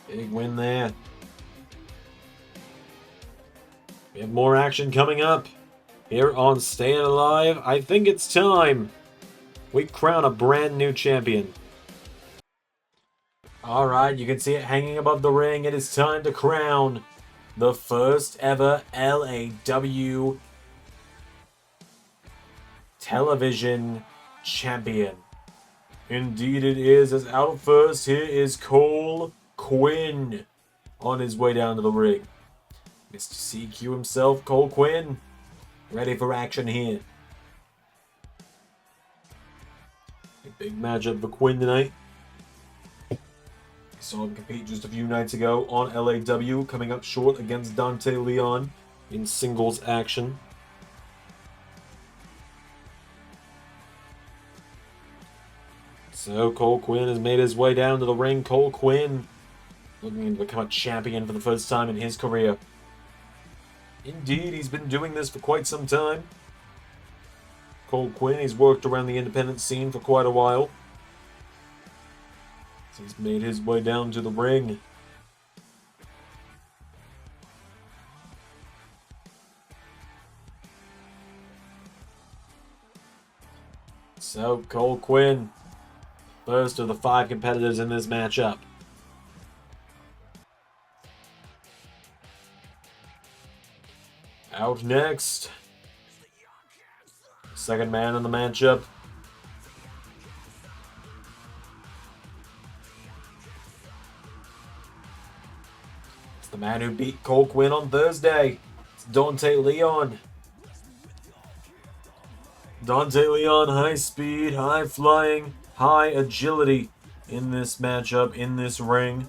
Big win there. We have more action coming up. Here on Stayin' Alive, I think it's time we crown a brand new champion. Alright, you can see it hanging above the ring. It is time to crown the first ever LAW television champion. Indeed it is, as out first here is Quinn on his way down to the ring. Mr. CQ himself, Quinn, ready for action here. A big matchup for Quinn tonight. Saw him compete just a few nights ago on LAW, coming up short against Dante Leon in singles action. So Quinn has made his way down to the ring. Quinn looking to become a champion for the first time in his career. Indeed, he's been doing this for quite some time. Quinn, he's worked around the independent scene for quite a while. So he's made his way down to the ring. So Quinn, first of the 5 competitors in this matchup. Out next, second man in the matchup. It's the man who beat Quinn on Thursday. It's Dante Leon. Dante Leon, high speed, high flying, high agility in this matchup, in this ring.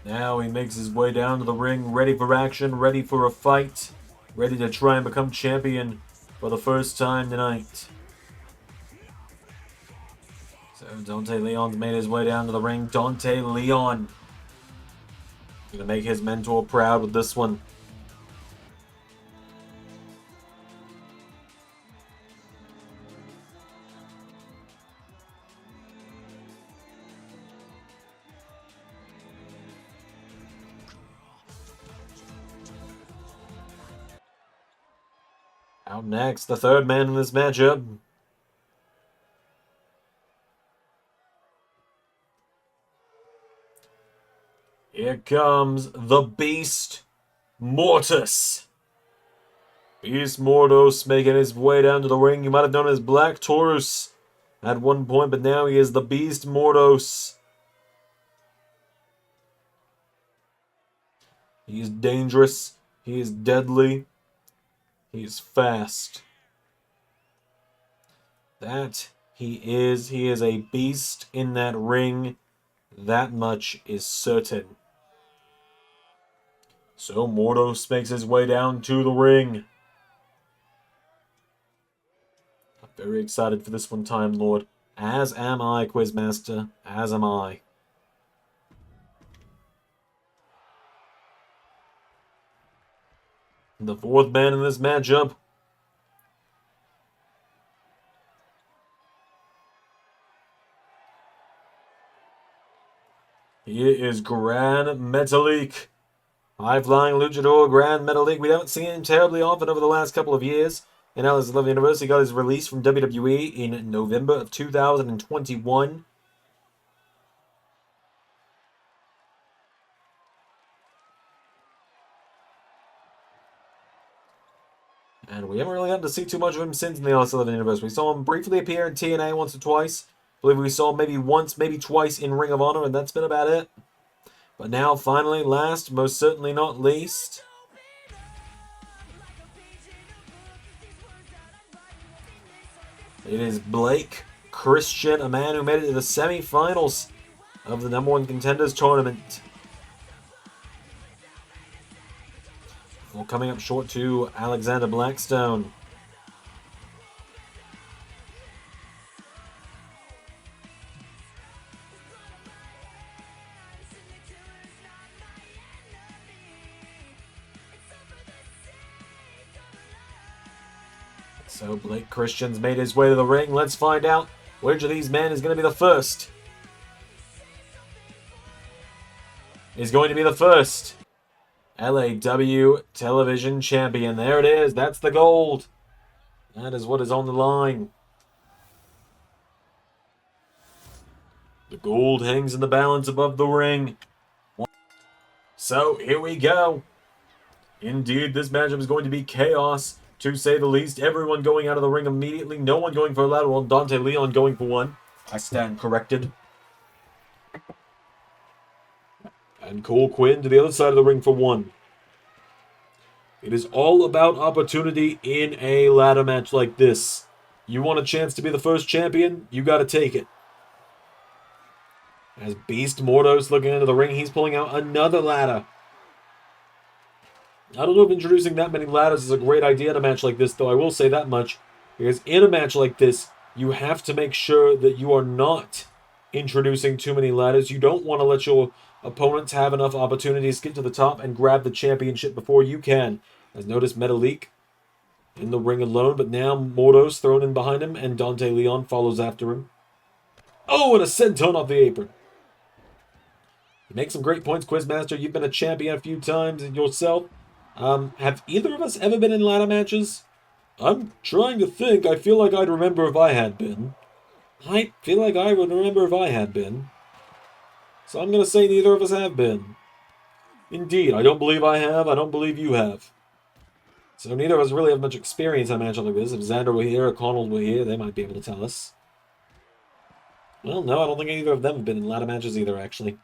Now he makes his way down to the ring, ready for action, ready for a fight, ready to try and become champion for the first time tonight. So Dante Leon's made his way down to the ring. Dante Leon gonna make his mentor proud with this one. Out next, the third man in this matchup. Here comes the Beast, Mortos. Beast Mortos making his way down to the ring. You might have known him as Black Taurus at one point, but now he is the Beast Mortos. He is dangerous. He is deadly. He is fast. That he is. He is a beast in that ring. That much is certain. So Mortos makes his way down to the ring. I'm very excited for this one, Time Lord. As am I, Quizmaster. As am I. The fourth man in this matchup. Here is Gran Metalik. High-flying luchador Gran Metalik. We haven't seen him terribly often over the last couple of years. In Alice Love Universe, he got his release from WWE in November of 2021. And we haven't really gotten to see too much of him since in the Alice 11 universe. We saw him briefly appear in TNA once or twice. I believe we saw him maybe once, maybe twice in Ring of Honor, and that's been about it. But now, finally, last, most certainly not least, it is Blake Christian, a man who made it to the semi-finals of the #1 Contenders Tournament. Well, coming up short to Alexander Blackstone. So Blake Christian's made his way to the ring. Let's find out which of these men is going to be the first. Is going to be the first LAW Television Champion. There it is. That's the gold. That is what is on the line. The gold hangs in the balance above the ring. So, here we go. Indeed, this matchup is going to be chaos, to say the least. Everyone going out of the ring immediately. No one going for a lateral. Dante Leon going for one. I stand corrected. And Quinn to the other side of the ring for one. It is all about opportunity in a ladder match like this. You want a chance to be the first champion? You got to take it. As Beast Mortos looking into the ring, he's pulling out another ladder. I don't know if introducing that many ladders is a great idea in a match like this, though I will say that much. Because in a match like this, you have to make sure that you are not introducing too many ladders. You don't want to let your opponents have enough opportunities to get to the top and grab the championship before you can. As notice Metalik in the ring alone, but now Mortos thrown in behind him, and Dante Leon follows after him. Oh, and a senton off the apron. You make some great points, Quizmaster. You've been a champion a few times yourself. Have either of us ever been in ladder matches? I'm trying to think. I feel like I'd remember if I had been. I feel like I would remember if I had been. So I'm going to say neither of us have been. Indeed, I don't believe I have. I don't believe you have. So neither of us really have much experience in a match like this. If Xander were here or Carnold were here, they might be able to tell us. Well, no, I don't think either of them have been in ladder matches either, actually.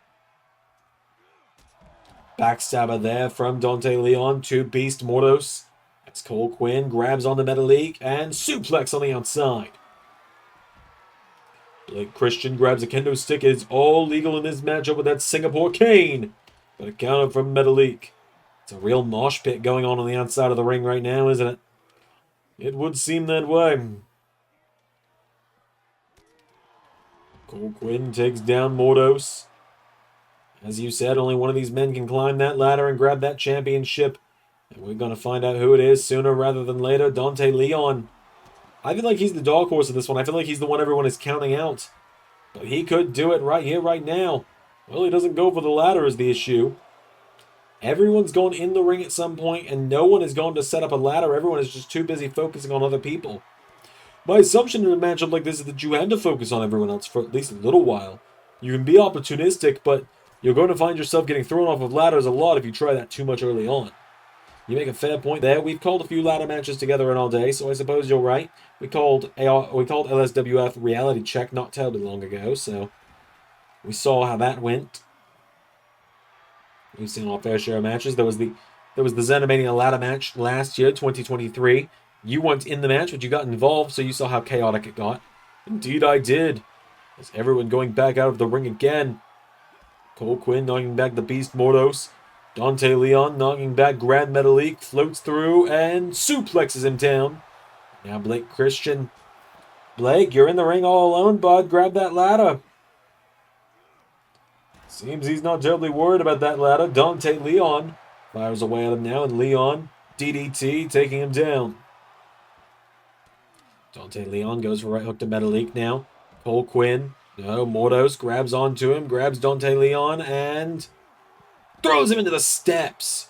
Backstabber there from Dante Leon to Beast Mortos. As Quinn grabs on the Metalik and suplex on the outside. Blake Christian grabs a kendo stick. It is all legal in this matchup with that Singapore cane. But a counter from Metalik. It's a real mosh pit going on the outside of the ring right now, isn't it? It would seem that way. Quinn takes down Mortos. As you said, only one of these men can climb that ladder and grab that championship. And we're going to find out who it is sooner rather than later. Dante Leon. I feel like he's the dark horse of this one. I feel like he's the one everyone is counting out. But he could do it right here, right now. Well, he doesn't go for the ladder is the issue. Everyone's going in the ring at some point, and no one is going to set up a ladder. Everyone is just too busy focusing on other people. My assumption in a matchup like this is that you had to focus on everyone else for at least a little while. You can be opportunistic, but you're going to find yourself getting thrown off of ladders a lot if you try that too much early on. You make a fair point there. We've called a few ladder matches together in all day, so I suppose you're right. We called LSWF Reality Check not terribly long ago, so we saw how that went. We've seen our fair share of matches. There was the Zandzenegger ladder match last year, 2023. You weren't in the match, but you got involved, so you saw how chaotic it got. Indeed, I did. As everyone going back out of the ring again. Quinn knocking back the Beast Mortos. Dante Leon knocking back Gran Metalik. Floats through and suplexes him down. Now Blake Christian. Blake, you're in the ring all alone, bud. Grab that ladder. Seems he's not terribly worried about that ladder. Dante Leon fires away at him now, and Leon, DDT, taking him down. Dante Leon goes for right hook to Metalik now. Quinn. No, Mortos grabs onto him, grabs Dante Leon, and throws him into the steps.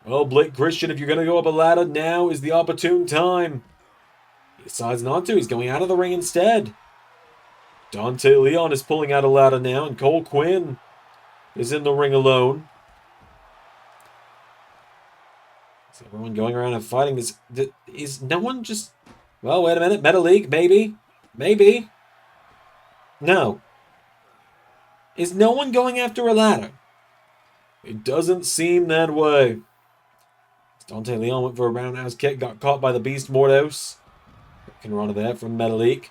Well, Blake Christian, if you're going to go up a ladder, now is the opportune time. He decides not to. He's going out of the ring instead. Dante Leon is pulling out a ladder now, and Quinn is in the ring alone. Is everyone going around and fighting? Is no one just... Well, wait a minute. Metalik, maybe. Maybe. No. Is no one going after a ladder? It doesn't seem that way. Dante Leon went for a roundhouse kick, got caught by the Beast Mortos. Can run there from Metalik.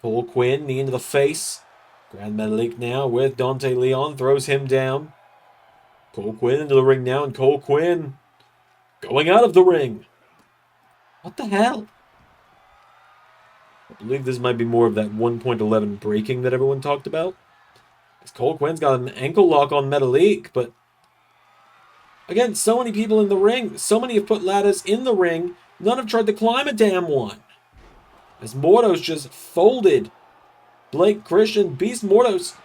Quinn, knee into the face. Gran Metalik now with Dante Leon, throws him down. Quinn into the ring now, and Quinn going out of the ring. What the hell? I believe this might be more of that 1.11 breaking that everyone talked about. Because Quinn's got an ankle lock on Metalik, but again, so many people in the ring. So many have put ladders in the ring. None have tried to climb a damn one. As Mortos just folded Blake Christian. Beast Mortos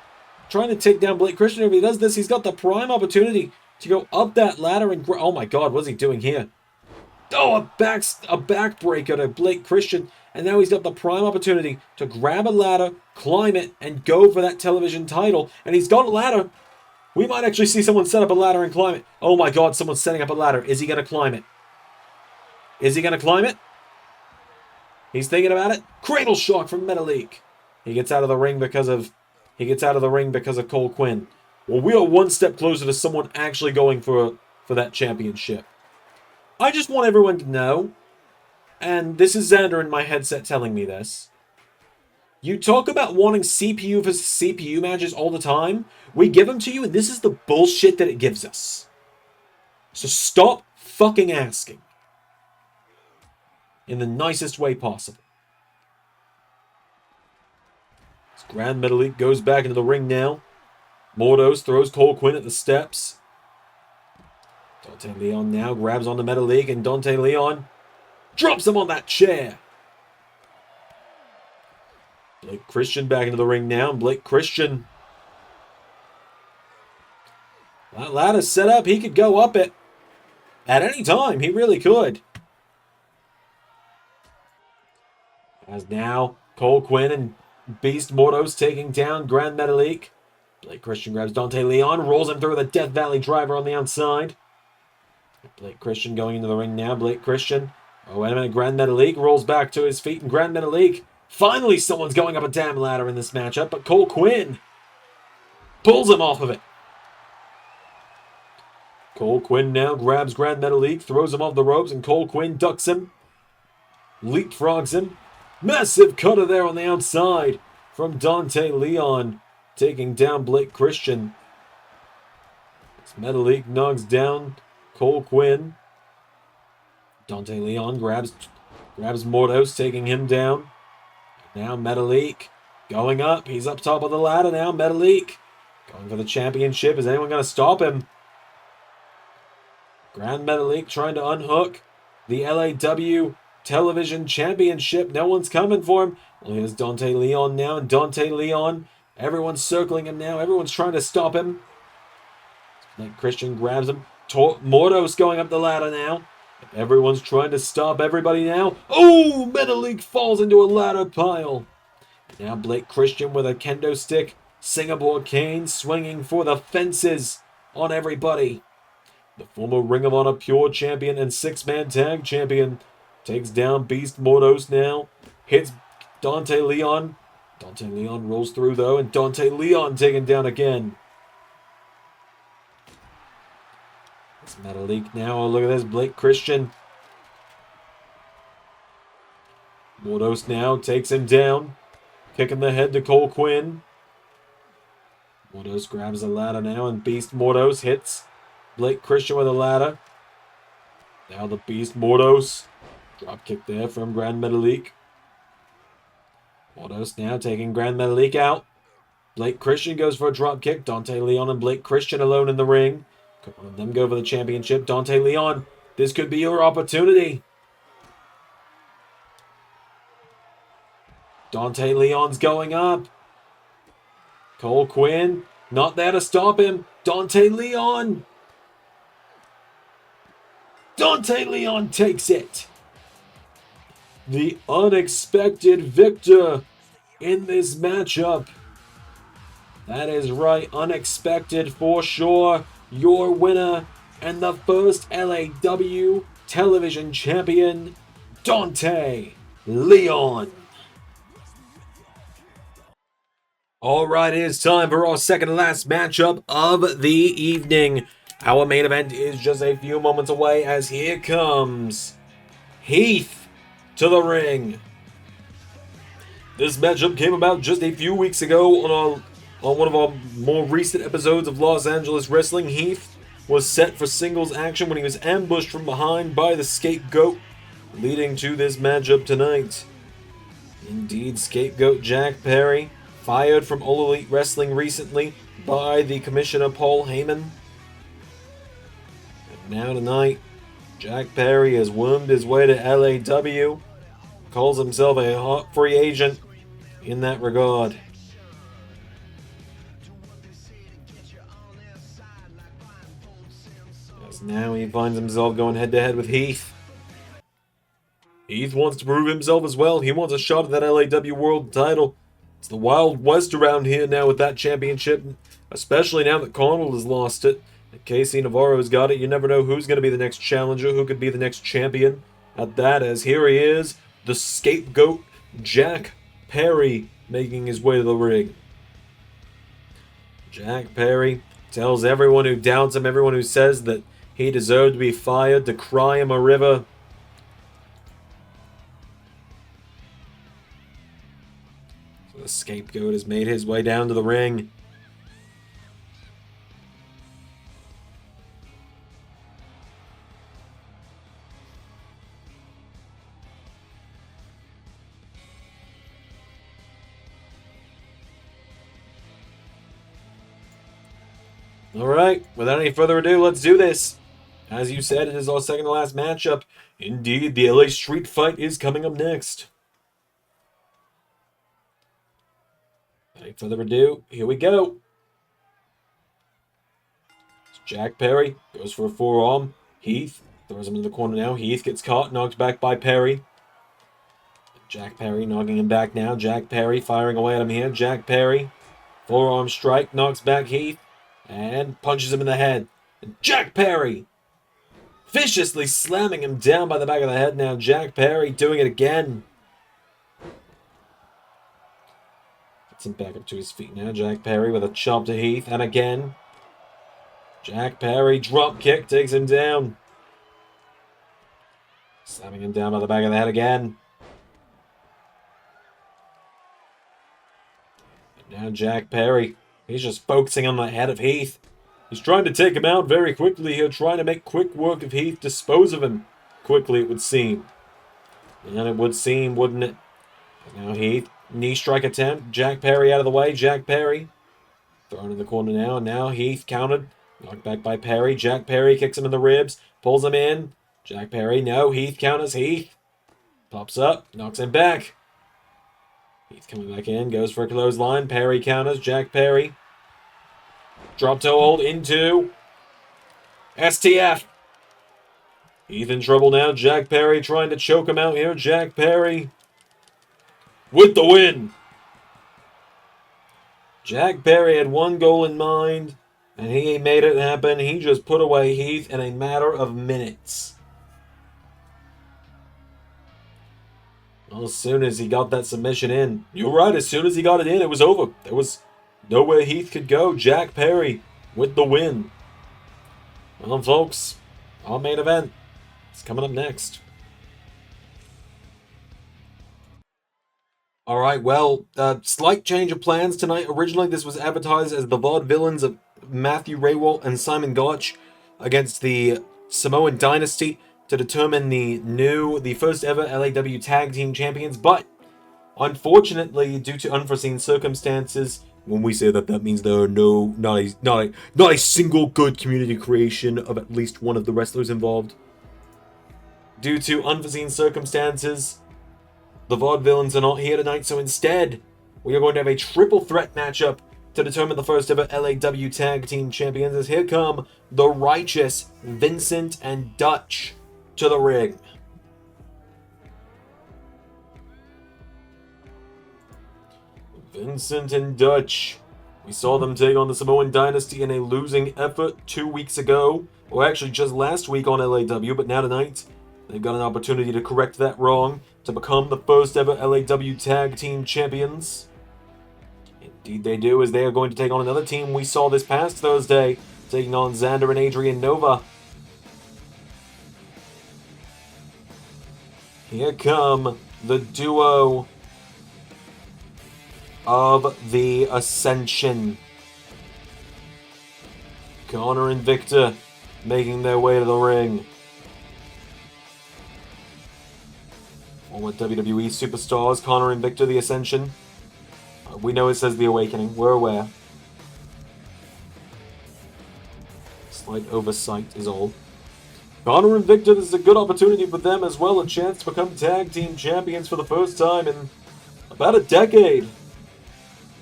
trying to take down Blake Christian. If he does this, he's got the prime opportunity to go up that ladder and... Oh my God, what's he doing here? Oh, a backbreaker to Blake Christian. And now he's got the prime opportunity to grab a ladder, climb it, and go for that television title. And he's got a ladder. We might actually see someone set up a ladder and climb it. Oh my god, someone's setting up a ladder. Is he going to climb it? Is he going to climb it? He's thinking about it. Cradle shock from Metalik. He gets out of the ring because of Cole Quinn. Well, we are one step closer to someone actually going for that championship. I just want everyone to know, and this is Xander in my headset telling me this. You talk about wanting CPU versus CPU matches all the time. We give them to you, and this is the bullshit that it gives us. So stop fucking asking. In the nicest way possible. As Gran Metalik goes back into the ring now. Mortos throws Cole Quinn at the steps. Dante Leon now grabs onto Metalik, and Dante Leon drops him on that chair. Blake Christian back into the ring now. Blake Christian. That ladder's set up. He could go up it at any time. He really could. As now Cole Quinn and Beast Mortos taking down Gran Metalik. Blake Christian grabs Dante Leon, rolls him through the Death Valley driver on the outside. Blake Christian going into the ring now. Blake Christian. Oh, wait a minute. Gran Metalik rolls back to his feet, and Gran Metalik. Finally, someone's going up a damn ladder in this matchup, but Cole Quinn pulls him off of it. Cole Quinn now grabs Gran Metalik, throws him off the ropes, and Cole Quinn ducks him, leapfrogs him. Massive cutter there on the outside from Dante Leon, taking down Blake Christian. As Metalik knocks down Cole Quinn. Dante Leon grabs Mortos, taking him down. Now Metalik going up. He's up top of the ladder now. Metalik going for the championship. Is anyone going to stop him? Gran Metalik trying to unhook the LAW Television Championship. No one's coming for him. Well, here's Dante Leon now. And Dante Leon, everyone's circling him now. Everyone's trying to stop him. Blake Christian grabs him. Mortos going up the ladder now. Everyone's trying to stop everybody now. Oh, Metalik falls into a ladder pile. Now Blake Christian with a kendo stick, Singapore cane, swinging for the fences on everybody. The former Ring of Honor Pure Champion and six-man tag champion takes down Beast Mortos now. Hits Dante Leon. Dante Leon rolls through though, and Dante Leon taken down again. It's Metalik now. Oh, look at this. Blake Christian. Mortos now takes him down. Kicking the head to Cole Quinn. Mortos grabs a ladder now, and Beast Mortos hits Blake Christian with a ladder. Now the Beast Mortos. Drop kick there from Gran Metalik. Mortos now taking Gran Metalik out. Blake Christian goes for a drop kick. Dante Leon and Blake Christian alone in the ring. Couple of them go for the championship. Dante Leon, this could be your opportunity. Dante Leon's going up. Cole Quinn, not there to stop him. Dante Leon. Dante Leon takes it. The unexpected victor in this matchup. That is right, unexpected for sure. Your winner and the first LAW television champion, Dante Leon. Alright, it is time for our second to last matchup of the evening. Our main event is just a few moments away as here comes Heath to the ring. This matchup came about just a few weeks ago on one of our more recent episodes of Los Angeles Wrestling. Heath was set for singles action when he was ambushed from behind by the Scapegoat, leading to this matchup tonight. Indeed, Scapegoat Jack Perry, fired from All Elite Wrestling recently by the Commissioner Paul Heyman. And now tonight, Jack Perry has wormed his way to LAW, calls himself a hot free agent in that regard. As now he finds himself going head-to-head with Heath Heath wants to prove himself as well. He wants a shot at that LAW World title. It's the Wild West around here now with that championship, especially now that Carnold has lost it. And Cassie Navarro's got it. You never know who's going to be the next challenger, who could be the next champion at that, as here he is, the Scapegoat, Jack Perry, making his way to the ring. Jack Perry tells everyone who doubts him, everyone who says that he deserved to be fired, to cry him a river. So the Scapegoat has made his way down to the ring. Alright, without any further ado, let's do this. As you said, it is our second to last matchup. Indeed, the LA Street Fight is coming up next. Without any further ado, here we go. Jack Perry goes for a forearm. Heath throws him in the corner now. Heath gets caught, knocked back by Perry. Jack Perry knocking him back now. Jack Perry firing away at him here. Jack Perry, forearm strike, knocks back Heath. And punches him in the head. And Jack Perry viciously slamming him down by the back of the head now. Jack Perry doing it again. Gets him back up to his feet now. Jack Perry with a chop to Heath. And again. Jack Perry drop kick takes him down. Slamming him down by the back of the head again. And now Jack Perry. He's just focusing on the head of Heath. He's trying to take him out very quickly here, trying to make quick work of Heath, dispose of him quickly, it would seem. And it would seem, wouldn't it? Now Heath, knee strike attempt. Jack Perry out of the way. Jack Perry thrown in the corner now. And now Heath countered. Knocked back by Perry. Jack Perry kicks him in the ribs. Pulls him in. Jack Perry, no. Heath counters. Heath pops up. Knocks him back. Heath coming back in, goes for a clothesline. Perry counters. Jack Perry. Drop toe hold into STF. Heath in trouble now. Jack Perry trying to choke him out here. Jack Perry with the win. Jack Perry had one goal in mind, and he made it happen. He just put away Heath in a matter of minutes. Well, as soon as he got that submission in, you're right, as soon as he got it in, it was over. There was nowhere Heath could go. Jack Perry with the win. Well, folks, our main event is coming up next. Alright, well, slight change of plans tonight. Originally, this was advertised as the Vaudevillains of Matthew Raywalt and Simon Gotch against the Samoan Dynasty to determine the first ever LAW Tag Team Champions, but unfortunately, due to unforeseen circumstances, when we say that, that means there are not a single good community creation of at least one of the wrestlers involved. Due to unforeseen circumstances, the Vaudevillains are not here tonight, so instead, we are going to have a triple threat matchup to determine the first ever LAW Tag Team Champions, as here come the Righteous, Vincent and Dutch, to the ring. Vincent and Dutch. We saw them take on the Samoan Dynasty in a losing effort 2 weeks ago, or actually just last week on LAW, but now tonight, they've got an opportunity to correct that wrong, to become the first ever LAW Tag Team Champions. Indeed they do, as they are going to take on another team we saw this past Thursday, taking on Xander and Adrian Nova. Here come the duo of the Ascension. Connor and Victor making their way to the ring. Former WWE superstars, Connor and Victor, the Ascension. We know it says the Awakening, we're aware. Slight oversight is all. Connor and Victor, this is a good opportunity for them as well, a chance to become tag team champions for the first time in about a decade.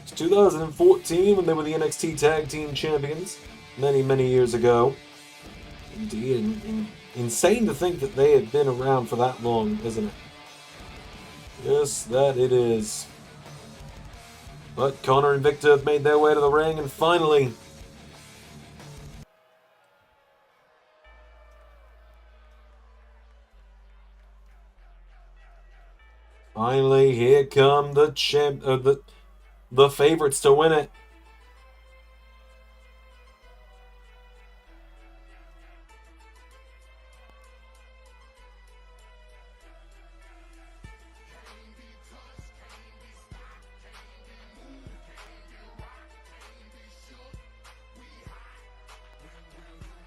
It's 2014 when they were the NXT Tag Team Champions, many years ago. Indeed, insane to think that they had been around for that long, isn't it? Yes, that it is. But Connor and Victor have made their way to the ring, and finally, here come the the favorites to win it.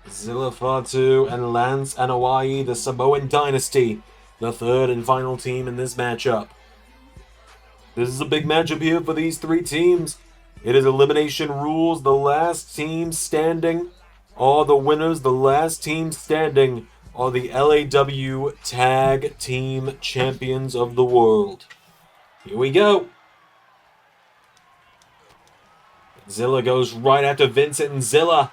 Zilla Fatu and Lance Anoa'i, the Samoan Dynasty, the third and final team in this matchup. This is a big matchup here for these three teams. It is elimination rules. The last team standing are the winners. The last team standing are the LAW Tag Team Champions of the World. Here we go. Zilla goes right after Vincent, and Zilla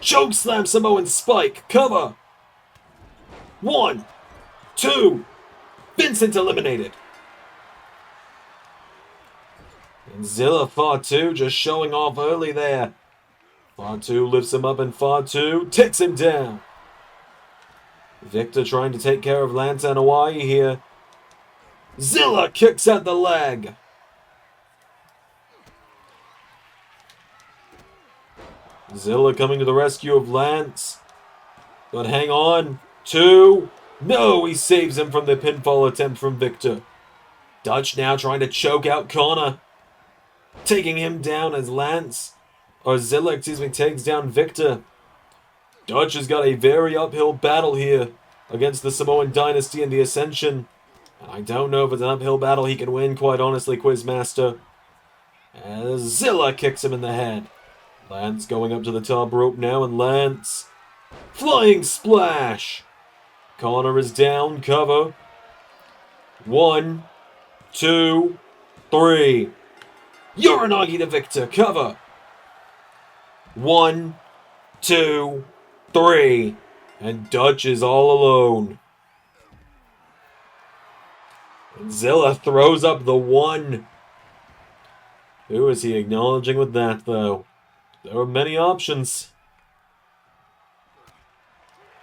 chokeslam Samoan spike. Cover. 1, 2. Vincent eliminated. And Zilla Fatu just showing off early there. Fatu lifts him up, and Fatu takes him down. Victor trying to take care of Lance Anoa'i here. Zilla kicks out the leg. Zilla coming to the rescue of Lance. But hang on. 2. No, he saves him from the pinfall attempt from Victor. Dutch now trying to choke out Connor. Taking him down as Zilla, takes down Victor. Dutch has got a very uphill battle here against the Samoan Dynasty and the Ascension. And I don't know if it's an uphill battle he can win, quite honestly, Quizmaster. As Zilla kicks him in the head. Lance going up to the top rope now, and Lance. Flying splash! Connor is down, cover. 1, 2, 3. Uranagi to Victor, cover. 1, 2, 3. And Dutch is all alone. And Zilla throws up the 1. Who is he acknowledging with that, though? There are many options.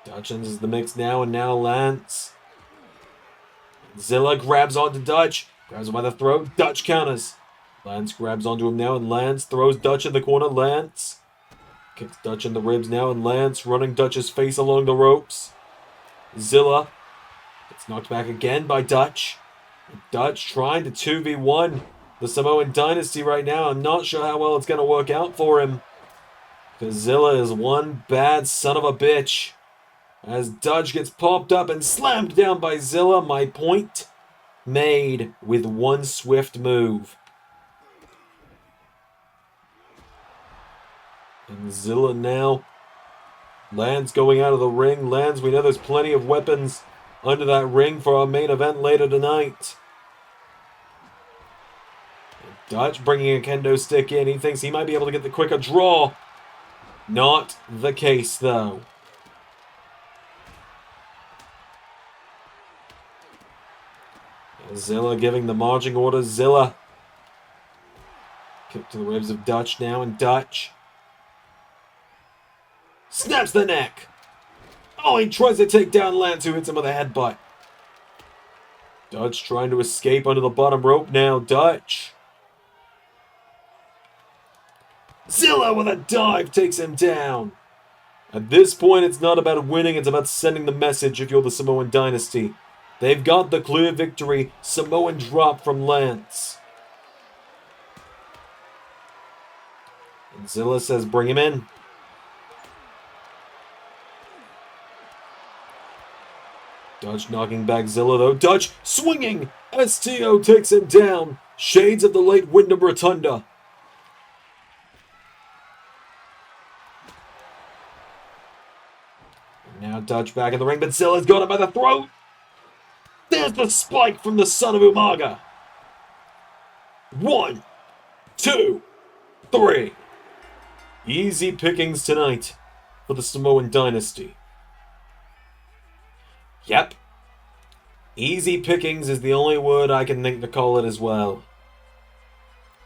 Dutch enters the mix now, and now Lance. Zilla grabs onto Dutch. Grabs him by the throat. Dutch counters. Lance grabs onto him now, and Lance throws Dutch in the corner. Lance kicks Dutch in the ribs now, and Lance running Dutch's face along the ropes. Zilla gets knocked back again by Dutch. Dutch trying to 2v1 the Samoan Dynasty right now. I'm not sure how well it's going to work out for him, because Zilla is one bad son of a bitch. As Dutch gets popped up and slammed down by Zilla, my point made with one swift move. And Zilla now. Lance going out of the ring. Lance, we know there's plenty of weapons under that ring for our main event later tonight. Dutch bringing a kendo stick in. He thinks he might be able to get the quicker draw. Not the case, though. Zilla giving the marching orders. Zilla. Kick to the ribs of Dutch now, and Dutch snaps the neck. Oh, he tries to take down Lance, who hits him with a headbutt. Dutch trying to escape under the bottom rope now. Dutch. Zilla with a dive takes him down. At this point, it's not about winning, it's about sending the message if you're the Samoan Dynasty. They've got the clear victory. Samoan drop from Lance. And Zilla says, bring him in. Dutch knocking back Zilla, though. Dutch swinging. STO takes him down. Shades of the late Wyndham Rotunda. And now Dutch back in the ring, but Zilla's got him by the throat. There's the spike from the son of Umaga. 1, 2, 3. Easy pickings tonight for the Samoan Dynasty. Yep. Easy pickings is the only word I can think to call it as well.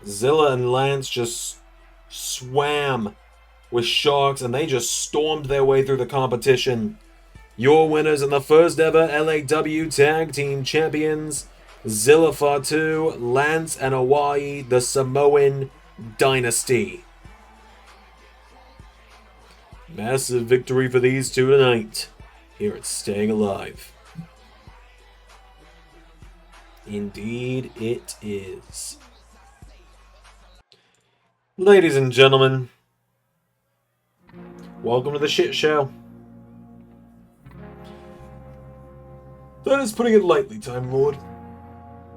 Zilla and Lance just swam with sharks, and they just stormed their way through the competition. Your winners and the first ever LAW Tag Team Champions, Zilla Fatu, Lance and Hawaii, the Samoan Dynasty. Massive victory for these two tonight here at Staying Alive. Indeed it is. Ladies and gentlemen, welcome to the shit show. That is putting it lightly, Time Lord.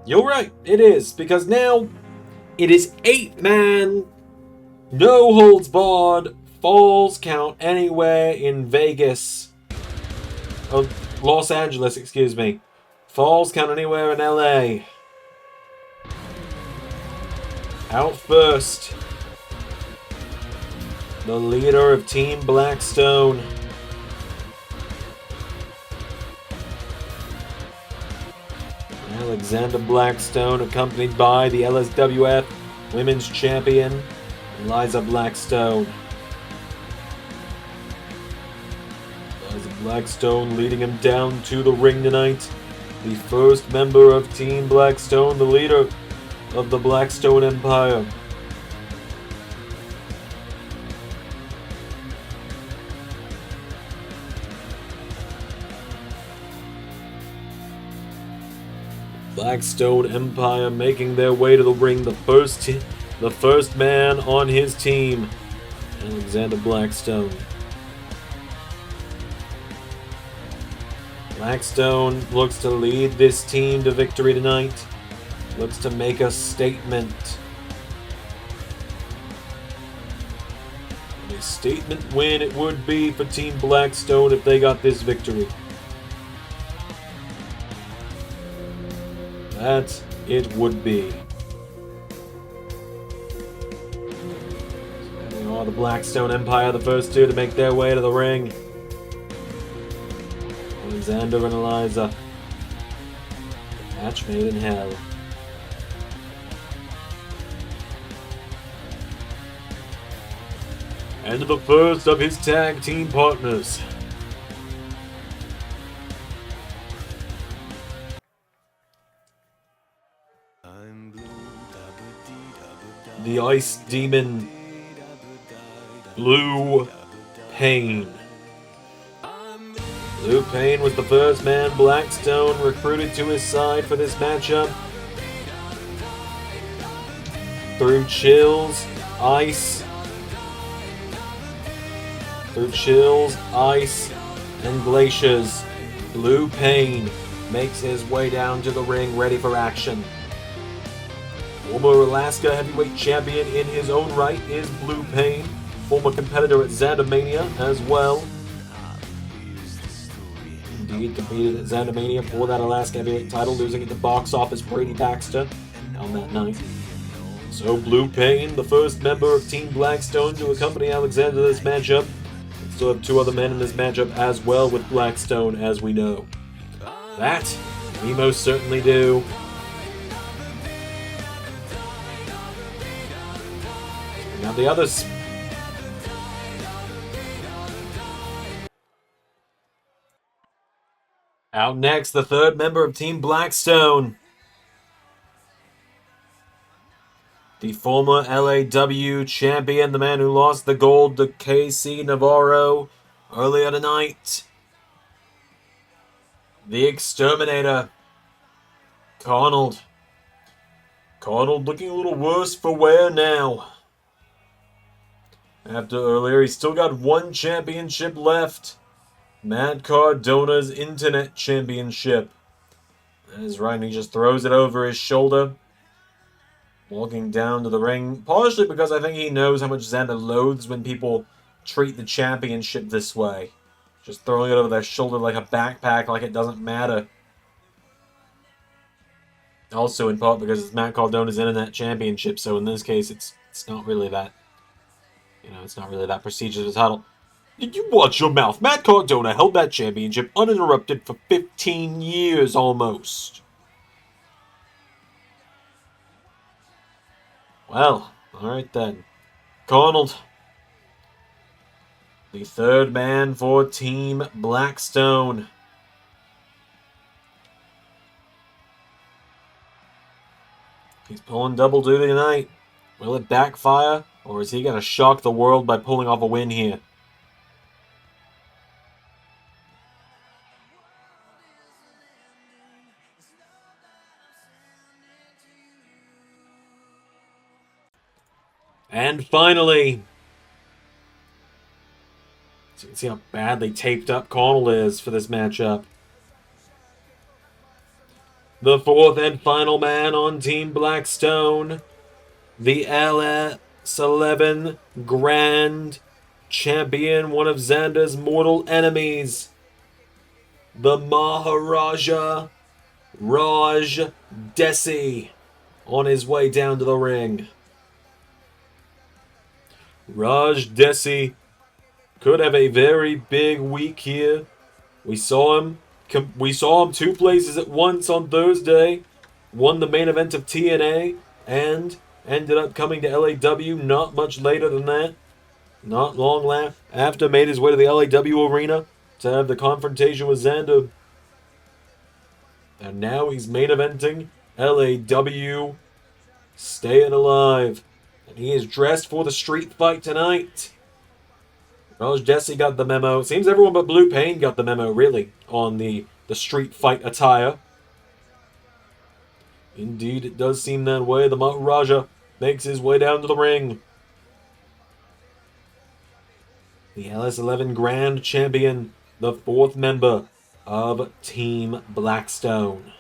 You're right, it is, because now it is 8-man, no holds barred, falls count anywhere in Vegas. Oh, Los Angeles, excuse me. Falls count anywhere in LA. Out first, the leader of Team Blackstone. Alexander Blackstone, accompanied by the LSWF Women's Champion, Eliza Blackstone. Eliza Blackstone leading him down to the ring tonight. The first member of Team Blackstone, the leader of the Blackstone Empire. Blackstone Empire making their way to the ring. The first man on his team, Alexander Blackstone. Blackstone looks to lead this team to victory tonight. Looks to make a statement. And a statement win it would be for Team Blackstone if they got this victory. That it would be. So they are the Blackstone Empire, the first two to make their way to the ring. Alexander and Eliza. Match made in hell. And the first of his tag team partners. The Ice Demon, Blue Pain. Blue Pain was the first man Blackstone recruited to his side for this matchup. Through chills, ice, and glaciers, Blue Pain makes his way down to the ring ready for action. Former Alaska Heavyweight Champion in his own right is Blue Pain. Former competitor at Zandemania as well. Indeed, competed at Zandemania for that Alaska Heavyweight title, losing it to Box Office Brady Baxter on that night. So Blue Pain, the first member of Team Blackstone to accompany Alexander to this matchup. We still have two other men in this matchup as well with Blackstone, as we know. That we most certainly do. Now the others. Out next, the third member of Team Blackstone. The former LAW champion, the man who lost the gold to Cassie Navarro earlier tonight. The Exterminator, Carnold. Carnold looking a little worse for wear now. After earlier, he's still got one championship left. Matt Cardona's Internet Championship. That is right, and he just throws it over his shoulder. Walking down to the ring, partially because I think he knows how much Xander loathes when people treat the championship this way. Just throwing it over their shoulder like a backpack, like it doesn't matter. Also, in part because it's Matt Cardona's Internet Championship, so in this case, it's not really that, it's not really that prestigious a title. Did you watch your mouth? Matt Cardona held that championship uninterrupted for 15 years almost. Well, alright then. Carnold, the third man for Team Blackstone. He's pulling double duty tonight. Will it backfire, or is he going to shock the world by pulling off a win here? And finally, so you can see how badly taped up Carnold is for this matchup. The fourth and final man on Team Blackstone, the LS11 Grand Champion, one of Xander's mortal enemies, the Maharaja Raj Desi, on his way down to the ring. Raj Desi could have a very big week here. We saw him 2 places at once on Thursday. Won the main event of TNA and ended up coming to LAW not much later than that. Not long after made his way to the LAW arena to have the confrontation with Xander. And now he's main eventing LAW, staying alive. And he is dressed for the street fight tonight. Raj Desi got the memo. Seems everyone but Blue Pain got the memo, really, on the street fight attire. Indeed, it does seem that way. The Maharaja makes his way down to the ring. The LS11 Grand Champion, the fourth member of Team Blackstone.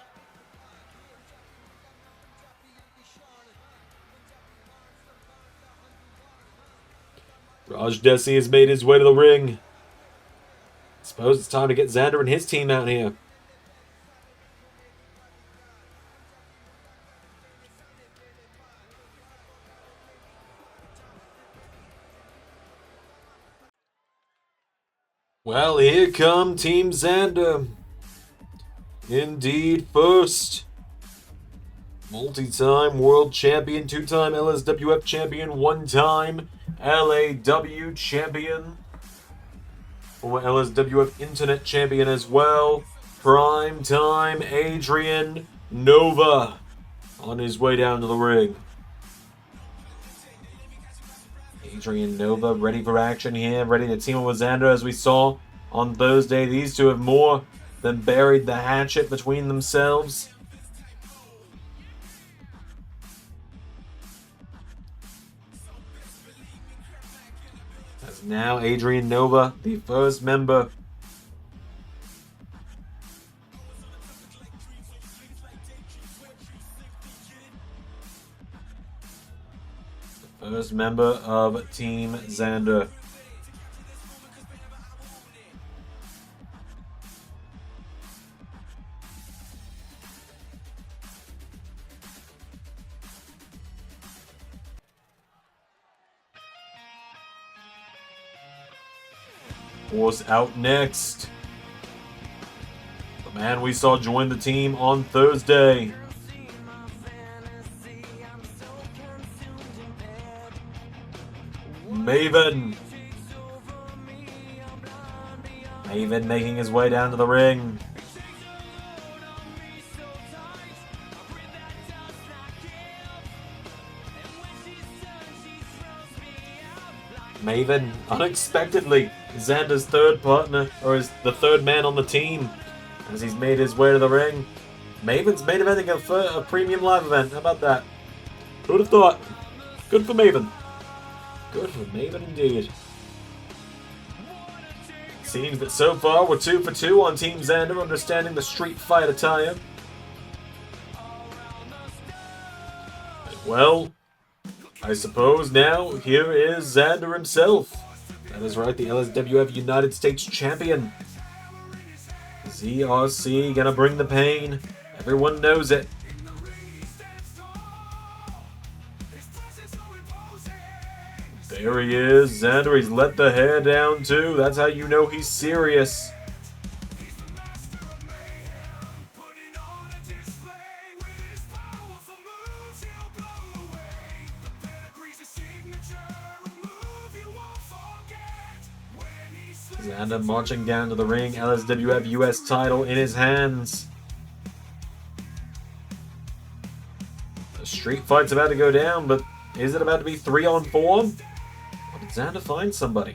Raj Desi has made his way to the ring. Suppose it's time to get Xander and his team out here. Well, here come Team Xander. Indeed, first. Multi-time world champion, 2-time LSWF champion, 1-time LAW champion. Former LSWF Internet champion as well. Prime time Adrian Nova on his way down to the ring. Adrian Nova ready for action here, ready to team up with Xander as we saw on Thursday. These two have more than buried the hatchet between themselves. As now Adrian Nova, the first member of Team Xander. Was out next. The man we saw join the team on Thursday. Maven making his way down to the ring. Maven, unexpectedly, Xander's third partner, or is the third man on the team, as he's made his way to the ring. Maven's main eventing a premium live event. How about that? Who would have thought? Good for Maven. Good for Maven indeed. Seems that so far we're 2 for 2 on Team Xander, understanding the street fight attire. Well, I suppose now here is Xander himself. That is right, the LSWF United States Champion. ZRC gonna bring the pain. Everyone knows it. There he is. Xander, he's let the hair down too. That's how you know he's serious. Xander marching down to the ring, LSWF US title in his hands. The street fight's about to go down, but is it about to be 3-on-4? Or did Xander find somebody?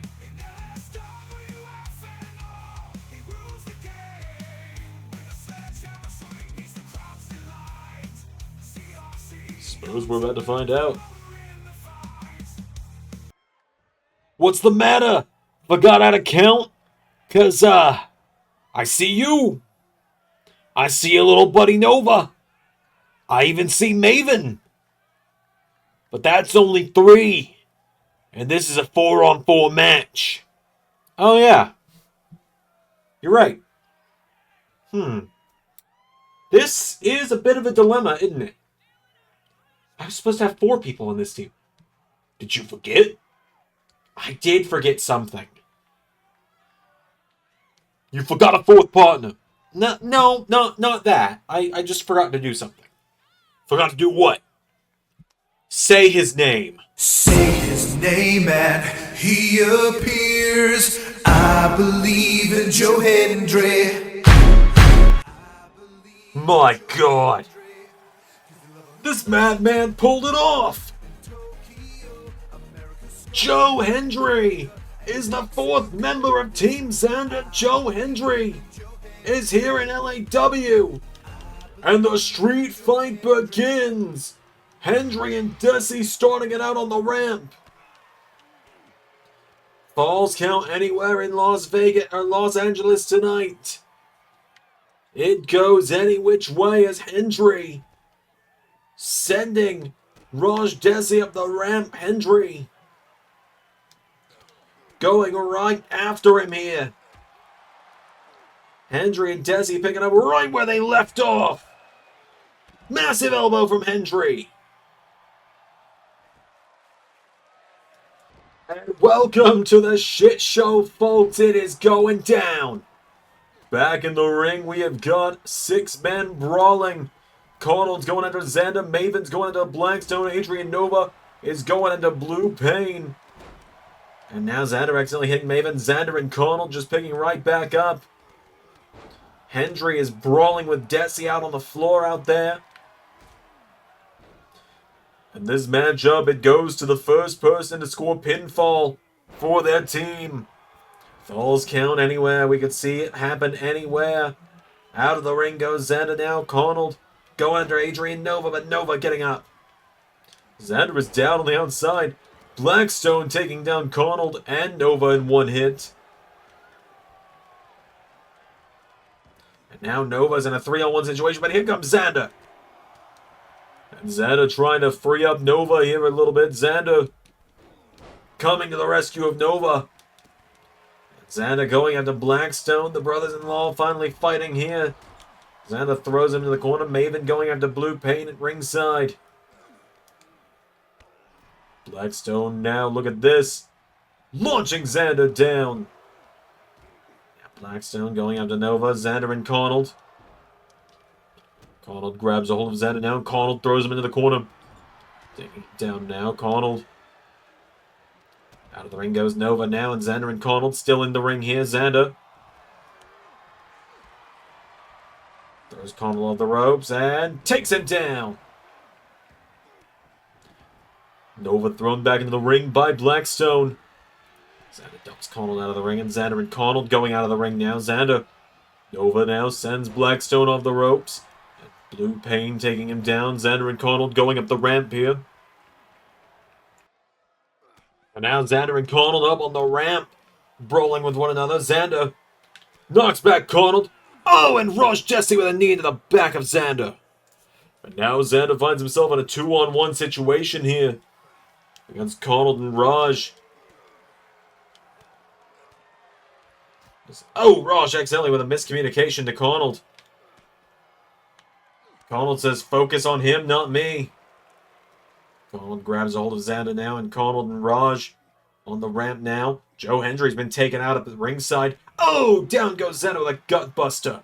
Suppose we're about to find out. What's the matter? Forgot how to count? Cause, I see you. I see your little buddy Nova. I even see Maven. But that's only 3. And this is a 4-on-4 match. Oh, yeah. You're right. This is a bit of a dilemma, isn't it? I was supposed to have 4 people on this team. Did you forget? I did forget something. You forgot a 4th partner. No, not that. I just forgot to do something. Forgot to do what? Say his name.
Say his name and he appears. I believe in Joe Hendry.
My God. This madman pulled it off. Joe Hendry is the 4th member of Team Xander. Joe Hendry is here in LAW. And the street fight begins. Hendry and Desi starting it out on the ramp. Falls count anywhere in Las Vegas or Los Angeles tonight. It goes any which way as Hendry sending Raj Desi up the ramp. Hendry going right after him here. Hendry and Desi picking up right where they left off. Massive elbow from Hendry. And welcome to the shit show, folks. It is going down. Back in the ring, we have got 6 men brawling. Carnold's going after Xander. Maven's going into Blackstone. Adrian Nova is going into Blue Pain. And now Xander accidentally hitting Maven. Xander and Carnold just picking right back up. Hendry is brawling with Desi out on the floor out there. And this matchup, it goes to the first person to score pinfall for their team. Falls count anywhere. We could see it happen anywhere. Out of the ring goes Xander now. Carnold going under Adrian Nova, but Nova getting up. Xander is down on the outside. Blackstone taking down Carnold and Nova in one hit. And now Nova's in a 3-on-1 situation, but here comes Xander. And Xander trying to free up Nova here a little bit. Xander coming to the rescue of Nova. Xander going after Blackstone. The brothers-in-law finally fighting here. Xander throws him to the corner. Maven going after Blue Pain at ringside. Blackstone now, look at this. Launching Xander down. Blackstone going after Nova. Xander and Carnold. Carnold grabs a hold of Xander now. Carnold throws him into the corner. Taking it down now. Carnold. Out of the ring goes Nova now. And Xander and Carnold still in the ring here. Xander throws Carnold off the ropes and takes him down. Nova thrown back into the ring by Blackstone. Xander dumps Carnold out of the ring. And Xander and Carnold going out of the ring now. Xander. Nova now sends Blackstone off the ropes. Blue Pain taking him down. Xander and Carnold going up the ramp here. And now Xander and Carnold up on the ramp, brawling with one another. Xander knocks back Carnold. Oh, and Raj Desi with a knee into the back of Xander. And now Xander finds himself in a 2-on-1 situation here against Carnold and Raj. Oh, Raj accidentally with a miscommunication to Carnold. Carnold says, focus on him, not me. Carnold grabs a hold of Xander now, and Carnold and Raj On the ramp now. Joe Hendry's been taken out at the ringside. Oh, down goes Xander with a gut buster.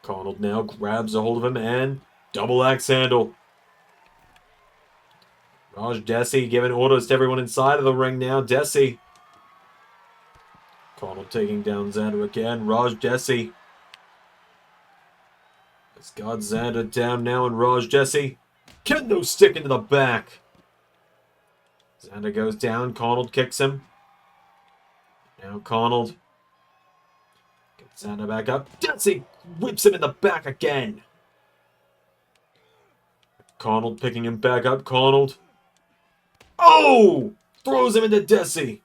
Carnold now grabs a hold of him and double axe handle. Raj Desi giving orders to everyone inside of the ring now. Desi. Carnold taking down Xander again. Raj Desi. It's got Xander down now and Raj Desi. Kendo stick into the back. Xander goes down. Carnold kicks him. Now Carnold gets Xander back up. Desi whips him in the back again. Carnold picking him back up. Carnold. Oh! Throws him into Desi.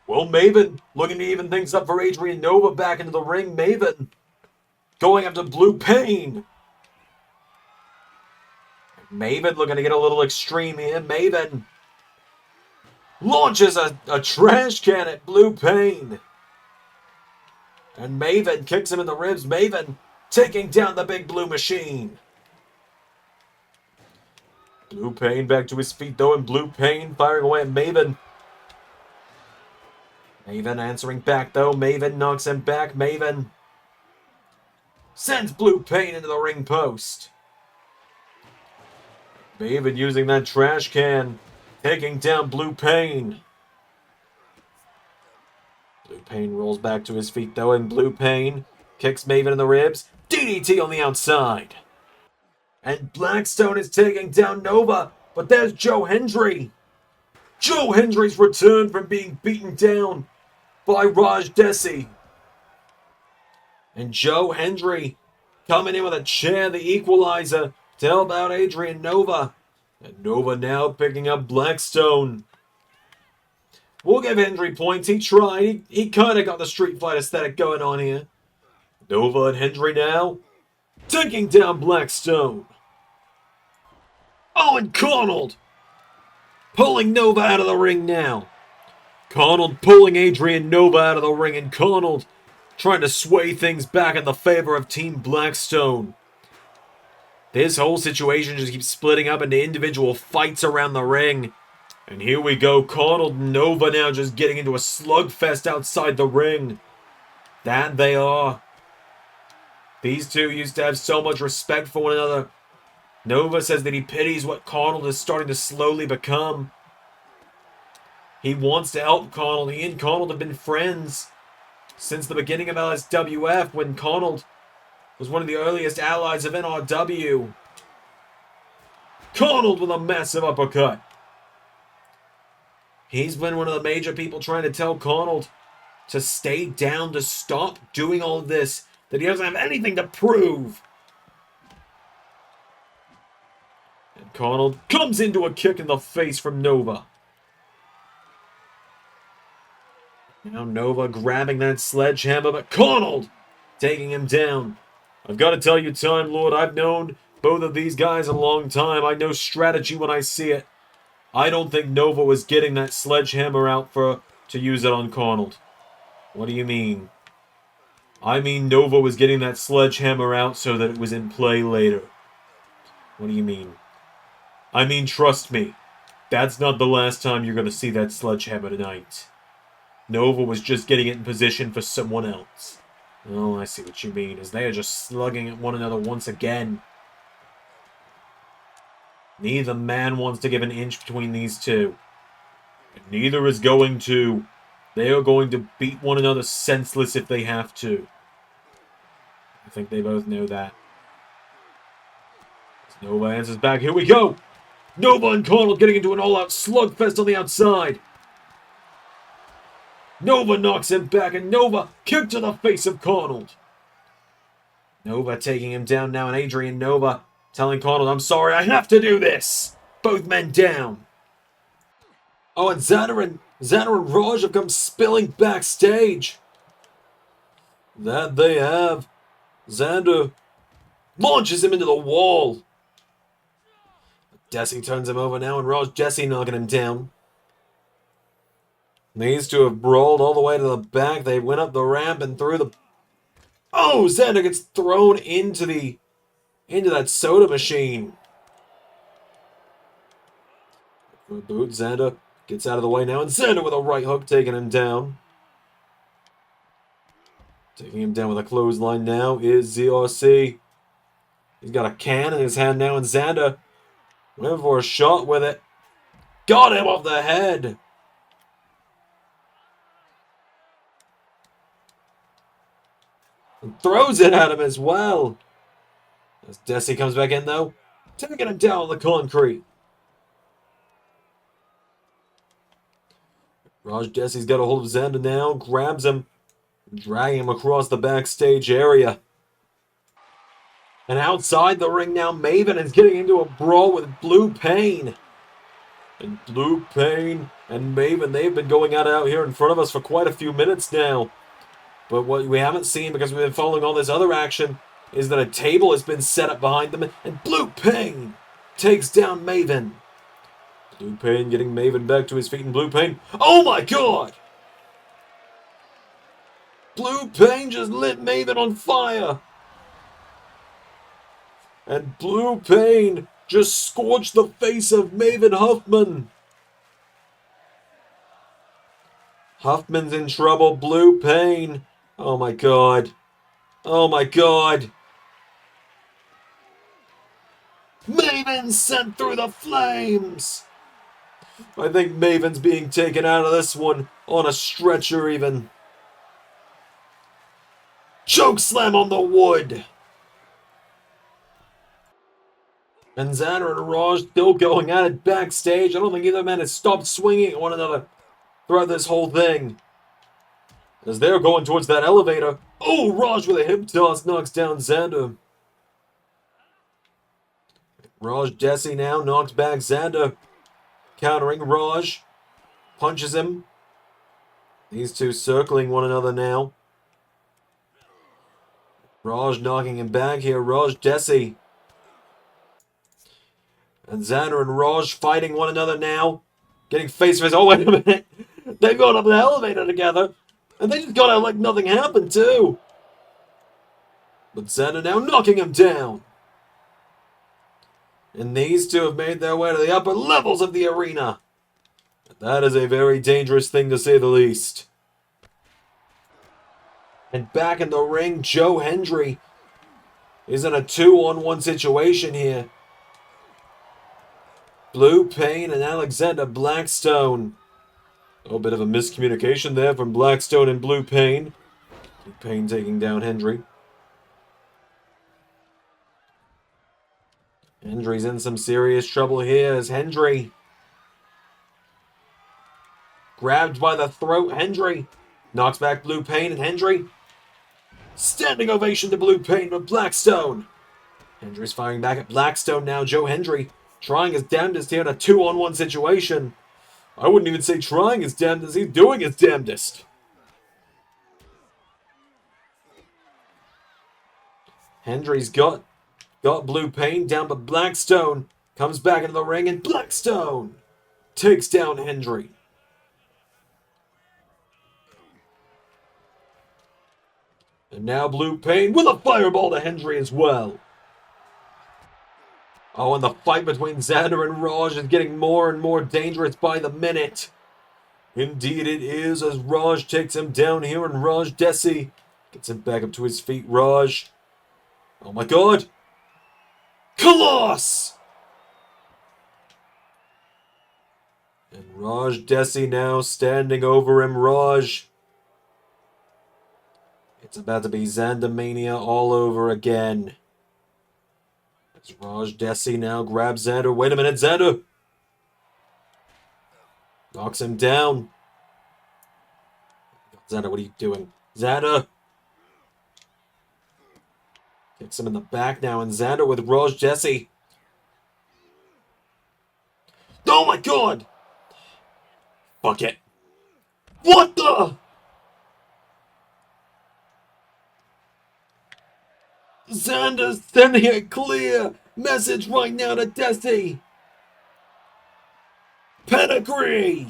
Well, Maven looking to even things up for Adrian Nova back into the ring. Maven going after Blue Pain. Maven looking to get a little extreme here. Maven launches a trash can at Blue Pain. And Maven kicks him in the ribs. Maven taking down the big blue machine. Blue Pain back to his feet though, and Blue Pain firing away at Maven. Maven answering back though. Maven knocks him back. Maven sends Blue Pain into the ring post. Maven using that trash can, taking down Blue Pain. Blue Pain rolls back to his feet though, and Blue Pain kicks Maven in the ribs. DDT on the outside. And Blackstone is taking down Nova, but there's Joe Hendry. Joe Hendry's returned from being beaten down by Raj Desi. And Joe Hendry coming in with a chair, the equalizer, to help out Adrian Nova. And Nova now picking up Blackstone. We'll give Hendry points. He tried. He kind of got the Street Fight aesthetic going on here. Nova and Hendry now taking down Blackstone. Oh, and Carnold pulling Nova out of the ring now. Carnold pulling Adrian Nova out of the ring, and Carnold trying to sway things back in the favor of Team Blackstone. This whole situation just keeps splitting up into individual fights around the ring. And here we go, Carnold and Nova now just getting into a slugfest outside the ring. That they are. These two used to have so much respect for one another. Nova says that he pities what Carnold is starting to slowly become. He wants to help Carnold. He and Carnold have been friends since the beginning of LSWF, when Carnold was one of the earliest allies of NRW. Carnold with a massive uppercut. He's been one of the major people trying to tell Carnold to stay down, to stop doing all of this, that he doesn't have anything to prove. And Carnold comes into a kick in the face from Nova. Now Nova grabbing that sledgehammer, but Carnold taking him down. I've got to tell you, Time Lord, I've known both of these guys a long time. I know strategy when I see it. I don't think Nova was getting that sledgehammer out to use it on Carnold. What do you mean? I mean Nova was getting that sledgehammer out so that it was in play later. What do you mean? I mean, trust me, that's not the last time you're going to see that sledgehammer tonight. Nova was just getting it in position for someone else. Oh, I see what you mean, as they are just slugging at one another once again. Neither man wants to give an inch between these two. And neither is going to. They are going to beat one another senseless if they have to. I think they both know that. As Nova answers back. Here we go! Nova and Carnold getting into an all-out slugfest on the outside. Nova knocks him back, and Nova kick to the face of Carnold. Nova taking him down now, and Adrian Nova telling Carnold, I'm sorry, I have to do this. Both men down. Oh, and Xander and Raj have come spilling backstage. That they have. Xander launches him into the wall. Desi turns him over now, and Raj Desi knocking him down. These two have brawled all the way to the back. They went up the ramp and through the... Oh, Xander gets thrown into that soda machine. Good boot. Xander gets out of the way now, and Xander with a right hook taking him down. Taking him down with a clothesline now is ZRC. He's got a can in his hand now, and Xander went for a shot with it. Got him off the head. And throws it at him as well. As Desi comes back in, though, taking him down on the concrete. Raj Desi's got a hold of Xander now, grabs him, dragging him across the backstage area. And outside the ring now, Maven is getting into a brawl with Blue Pain. And Blue Pain and Maven, they've been going at it out here in front of us for quite a few minutes now. But what we haven't seen, because we've been following all this other action, is that a table has been set up behind them, and Blue Pain takes down Maven. Blue Pain getting Maven back to his feet, and Blue Pain, oh my god! Blue Pain just lit Maven on fire! And Blue Pain just scorched the face of Maven Huffman. Huffman's in trouble. Blue Pain. Oh my god. Oh my god. Maven sent through the flames. I think Maven's being taken out of this one on a stretcher even. Choke slam on the wood. And Xander and Raj still going at it backstage. I don't think either man has stopped swinging at one another throughout this whole thing. As they're going towards that elevator. Oh, Raj with a hip toss knocks down Xander. Raj Desi now knocks back Xander. Countering Raj. Punches him. These two circling one another now. Raj knocking him back here. Raj Desi. And Xander and Raj fighting one another now. Getting face to face. Oh, wait a minute. They've gone up the elevator together. And they just got out like nothing happened, too. But Xander now knocking him down. And these two have made their way to the upper levels of the arena. That is a very dangerous thing, to say the least. And back in the ring, Joe Hendry is in a 2-on-1 situation here. Blue Pain and Alexander Blackstone. A little bit of a miscommunication there from Blackstone and Blue Pain. Blue Pain taking down Hendry. Hendry's in some serious trouble here as Hendry grabbed by the throat. Hendry knocks back Blue Pain, and Hendry standing ovation to Blue Pain with Blackstone. Hendry's firing back at Blackstone now. Joe Hendry trying his damnedest here in a 2-on-1 situation. I wouldn't even say trying his damnedest. He's doing his damnedest. Hendry's got Blue Pain down, but Blackstone comes back into the ring, and Blackstone takes down Hendry. And now Blue Pain with a fireball to Hendry as well. Oh, and the fight between Xander and Raj is getting more and more dangerous by the minute. Indeed it is, as Raj takes him down here, and Raj Desi gets him back up to his feet. Raj. Oh my god. Coloss! And Raj Desi now standing over him. Raj. It's about to be Xandermania all over again. As Raj Desi now grabs Xander. Wait a minute, Xander! Knocks him down. Xander, what are you doing? Xander! Kicks him in the back now, and Xander with Raj Desi. Oh my god! Fuck it. What the? Xander's sending a clear message right now to Desi. Pedigree!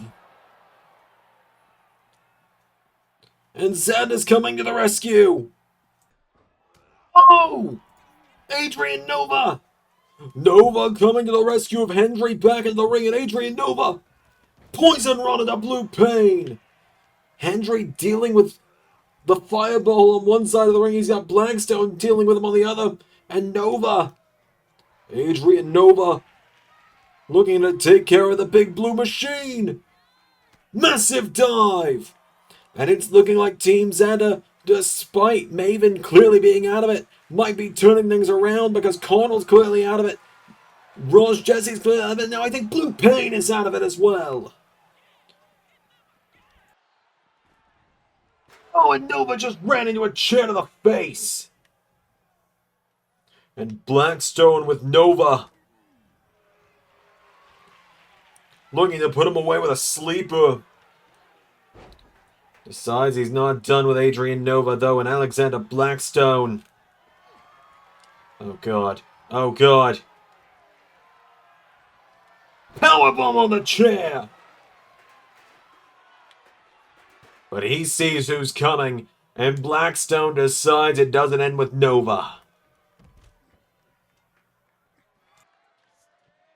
And Xander's coming to the rescue. Oh! Adrian Nova! Nova coming to the rescue of Hendry back in the ring, and Adrian Nova. Poison rod into Blue Pain. Hendry dealing with the fireball on one side of the ring. He's got Blackstone dealing with him on the other. And Nova. Adrian Nova looking to take care of the big blue machine. Massive dive. And it's looking like Team Xander, despite Maven clearly being out of it, might be turning things around because Carnold's clearly out of it. Raj Jesse's clearly out of it. Now I think Blue Pain is out of it as well. Oh, and Nova just ran into a chair to the face. And Blackstone with Nova. Looking to put him away with a sleeper. Decides he's not done with Adrian Nova, though, and Alexander Blackstone. Oh, God. Oh, God. Powerbomb on the chair! But he sees who's coming, and Blackstone decides it doesn't end with Nova.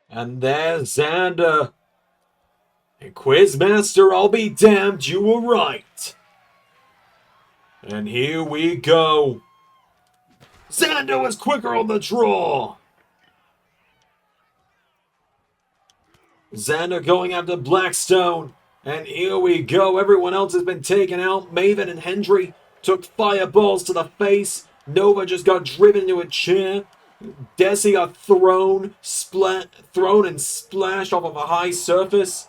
And there's Xander. And Quizmaster, I'll be damned, you were right. And here we go. Xander was quicker on the draw. Xander going after Blackstone. And here we go. Everyone else has been taken out. Maven and Hendry took fireballs to the face. Nova just got driven into a chair. Desi got thrown and splashed off of a high surface.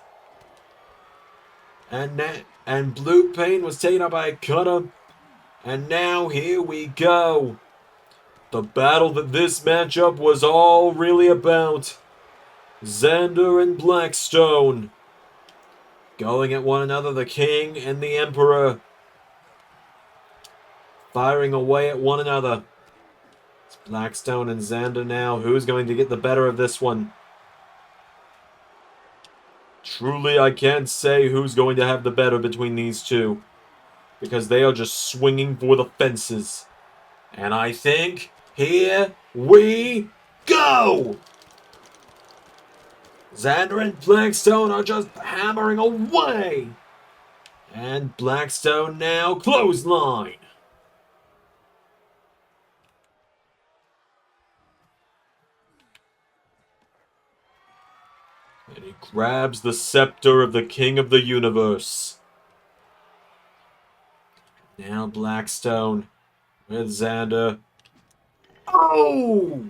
And Blue Pain was taken out by a cutter. And now here we go. The battle that this matchup was all really about. Xander and Blackstone. Going at one another, the King and the Emperor. Firing away at one another. It's Blackstone and Xander now. Who's going to get the better of this one? Truly, I can't say who's going to have the better between these two. Because they are just swinging for the fences. And I think, here we go! Xander and Blackstone are just hammering away. And Blackstone now clothesline. And he grabs the scepter of the King of the Universe. Now Blackstone with Xander. Oh!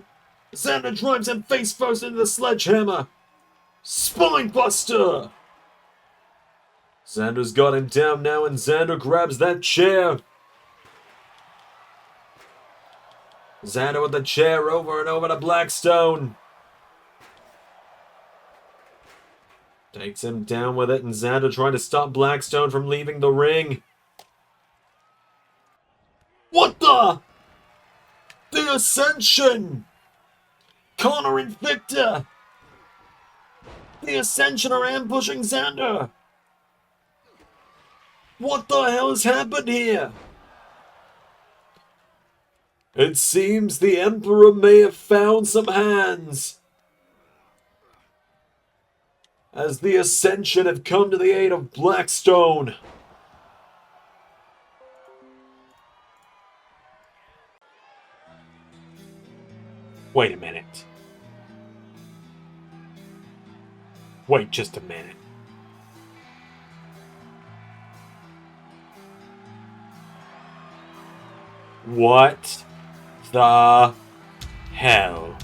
Xander drives him face first into the sledgehammer. Spinebuster! Xander's got him down now, and Xander grabs that chair. Xander with the chair over and over to Blackstone. Takes him down with it, and Xander trying to stop Blackstone from leaving the ring. What the? The Ascension! Connor and Victor! The Ascension are ambushing Xander! What the hell has happened here? It seems the Emperor may have found some hands. As the Ascension have come to the aid of Blackstone. Wait a minute. Wait just a minute. What the hell?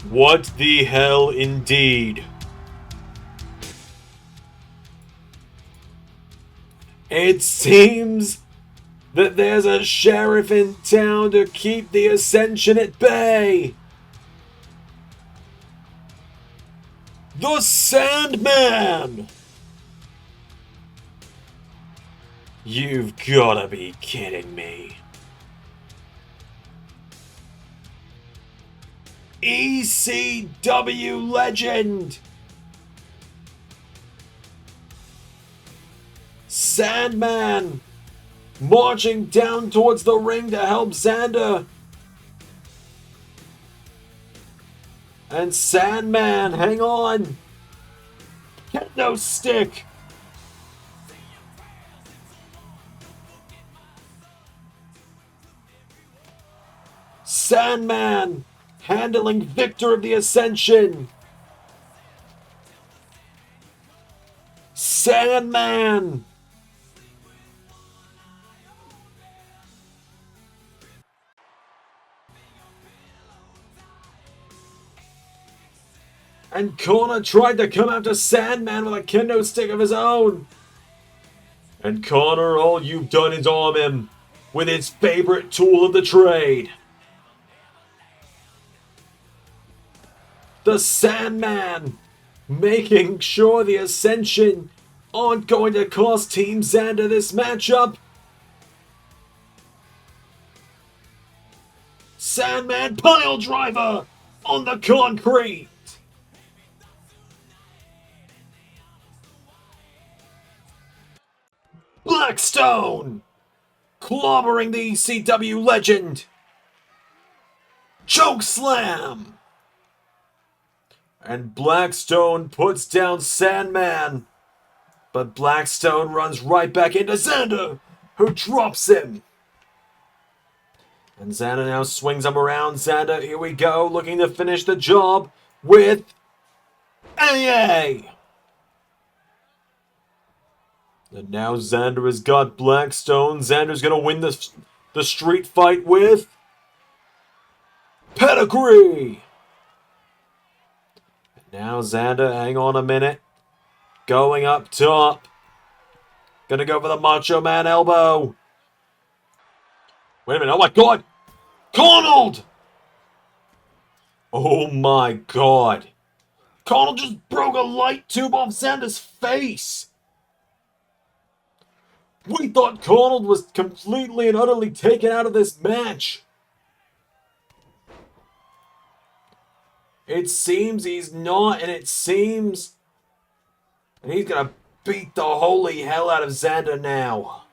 What the hell indeed? It seems that there's a sheriff in town to keep the Ascension at bay. The Sandman! You've gotta be kidding me. ECW legend! Sandman! Marching down towards the ring to help Xander. And Sandman, hang on. Kendo stick. Sandman handling Victor of the Ascension. Sandman. And Connor tried to come after Sandman with a kendo stick of his own. And Connor, all you've done is arm him with his favorite tool of the trade. The Sandman, making sure the Ascension aren't going to cost Team Xander this matchup. Sandman pile driver on the concrete. Blackstone clobbering the ECW legend. Choke slam. And Blackstone puts down Sandman. But Blackstone runs right back into Xander, who drops him. And Xander now swings him around. Xander, here we go, looking to finish the job with AA. And now Xander has got Blackstone. Xander's going to win the street fight with Pedigree. And now Xander, hang on a minute. Going up top. Gonna go for the Macho Man elbow. Wait a minute. Oh my god. Carnold! Oh my god. Carnold just broke a light tube off Xander's face. We thought Carnold was completely and utterly taken out of this match. It seems he's not, and it seems... And he's gonna beat the holy hell out of Xander now.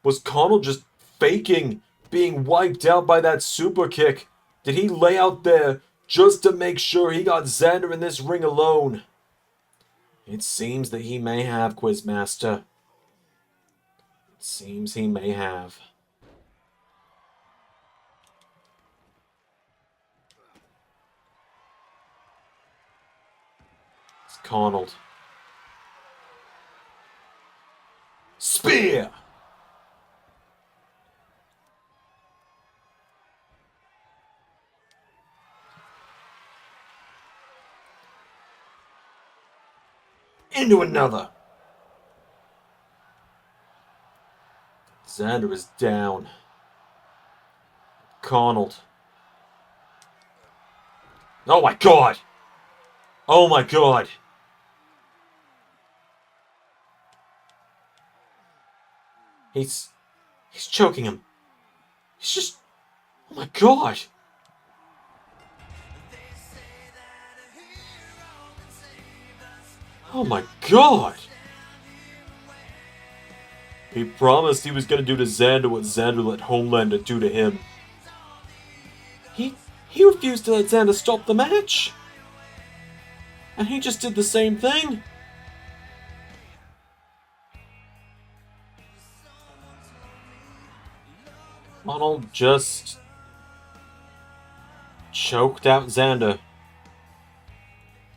Was Carnold just faking being wiped out by that super kick? Did he lay out there just to make sure he got Xander in this ring alone? It seems that he may have, Quizmaster. It seems he may have. It's Carnold. Spear! Into another. Xander is down. Carnold. Oh my god! Oh my god! He's choking him. He's just... Oh my god! Oh my god! He promised he was going to do to Xander what Xander let Homelander do to him. He refused to let Xander stop the match. And he just did the same thing. Arnold just choked out Xander.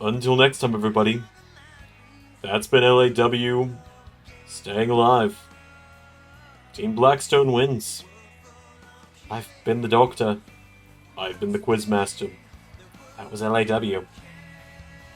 Until next time, everybody. That's been LAW staying alive. Team Blackstone wins. I've been the Doctor. I've been the Quizmaster. That was LAW.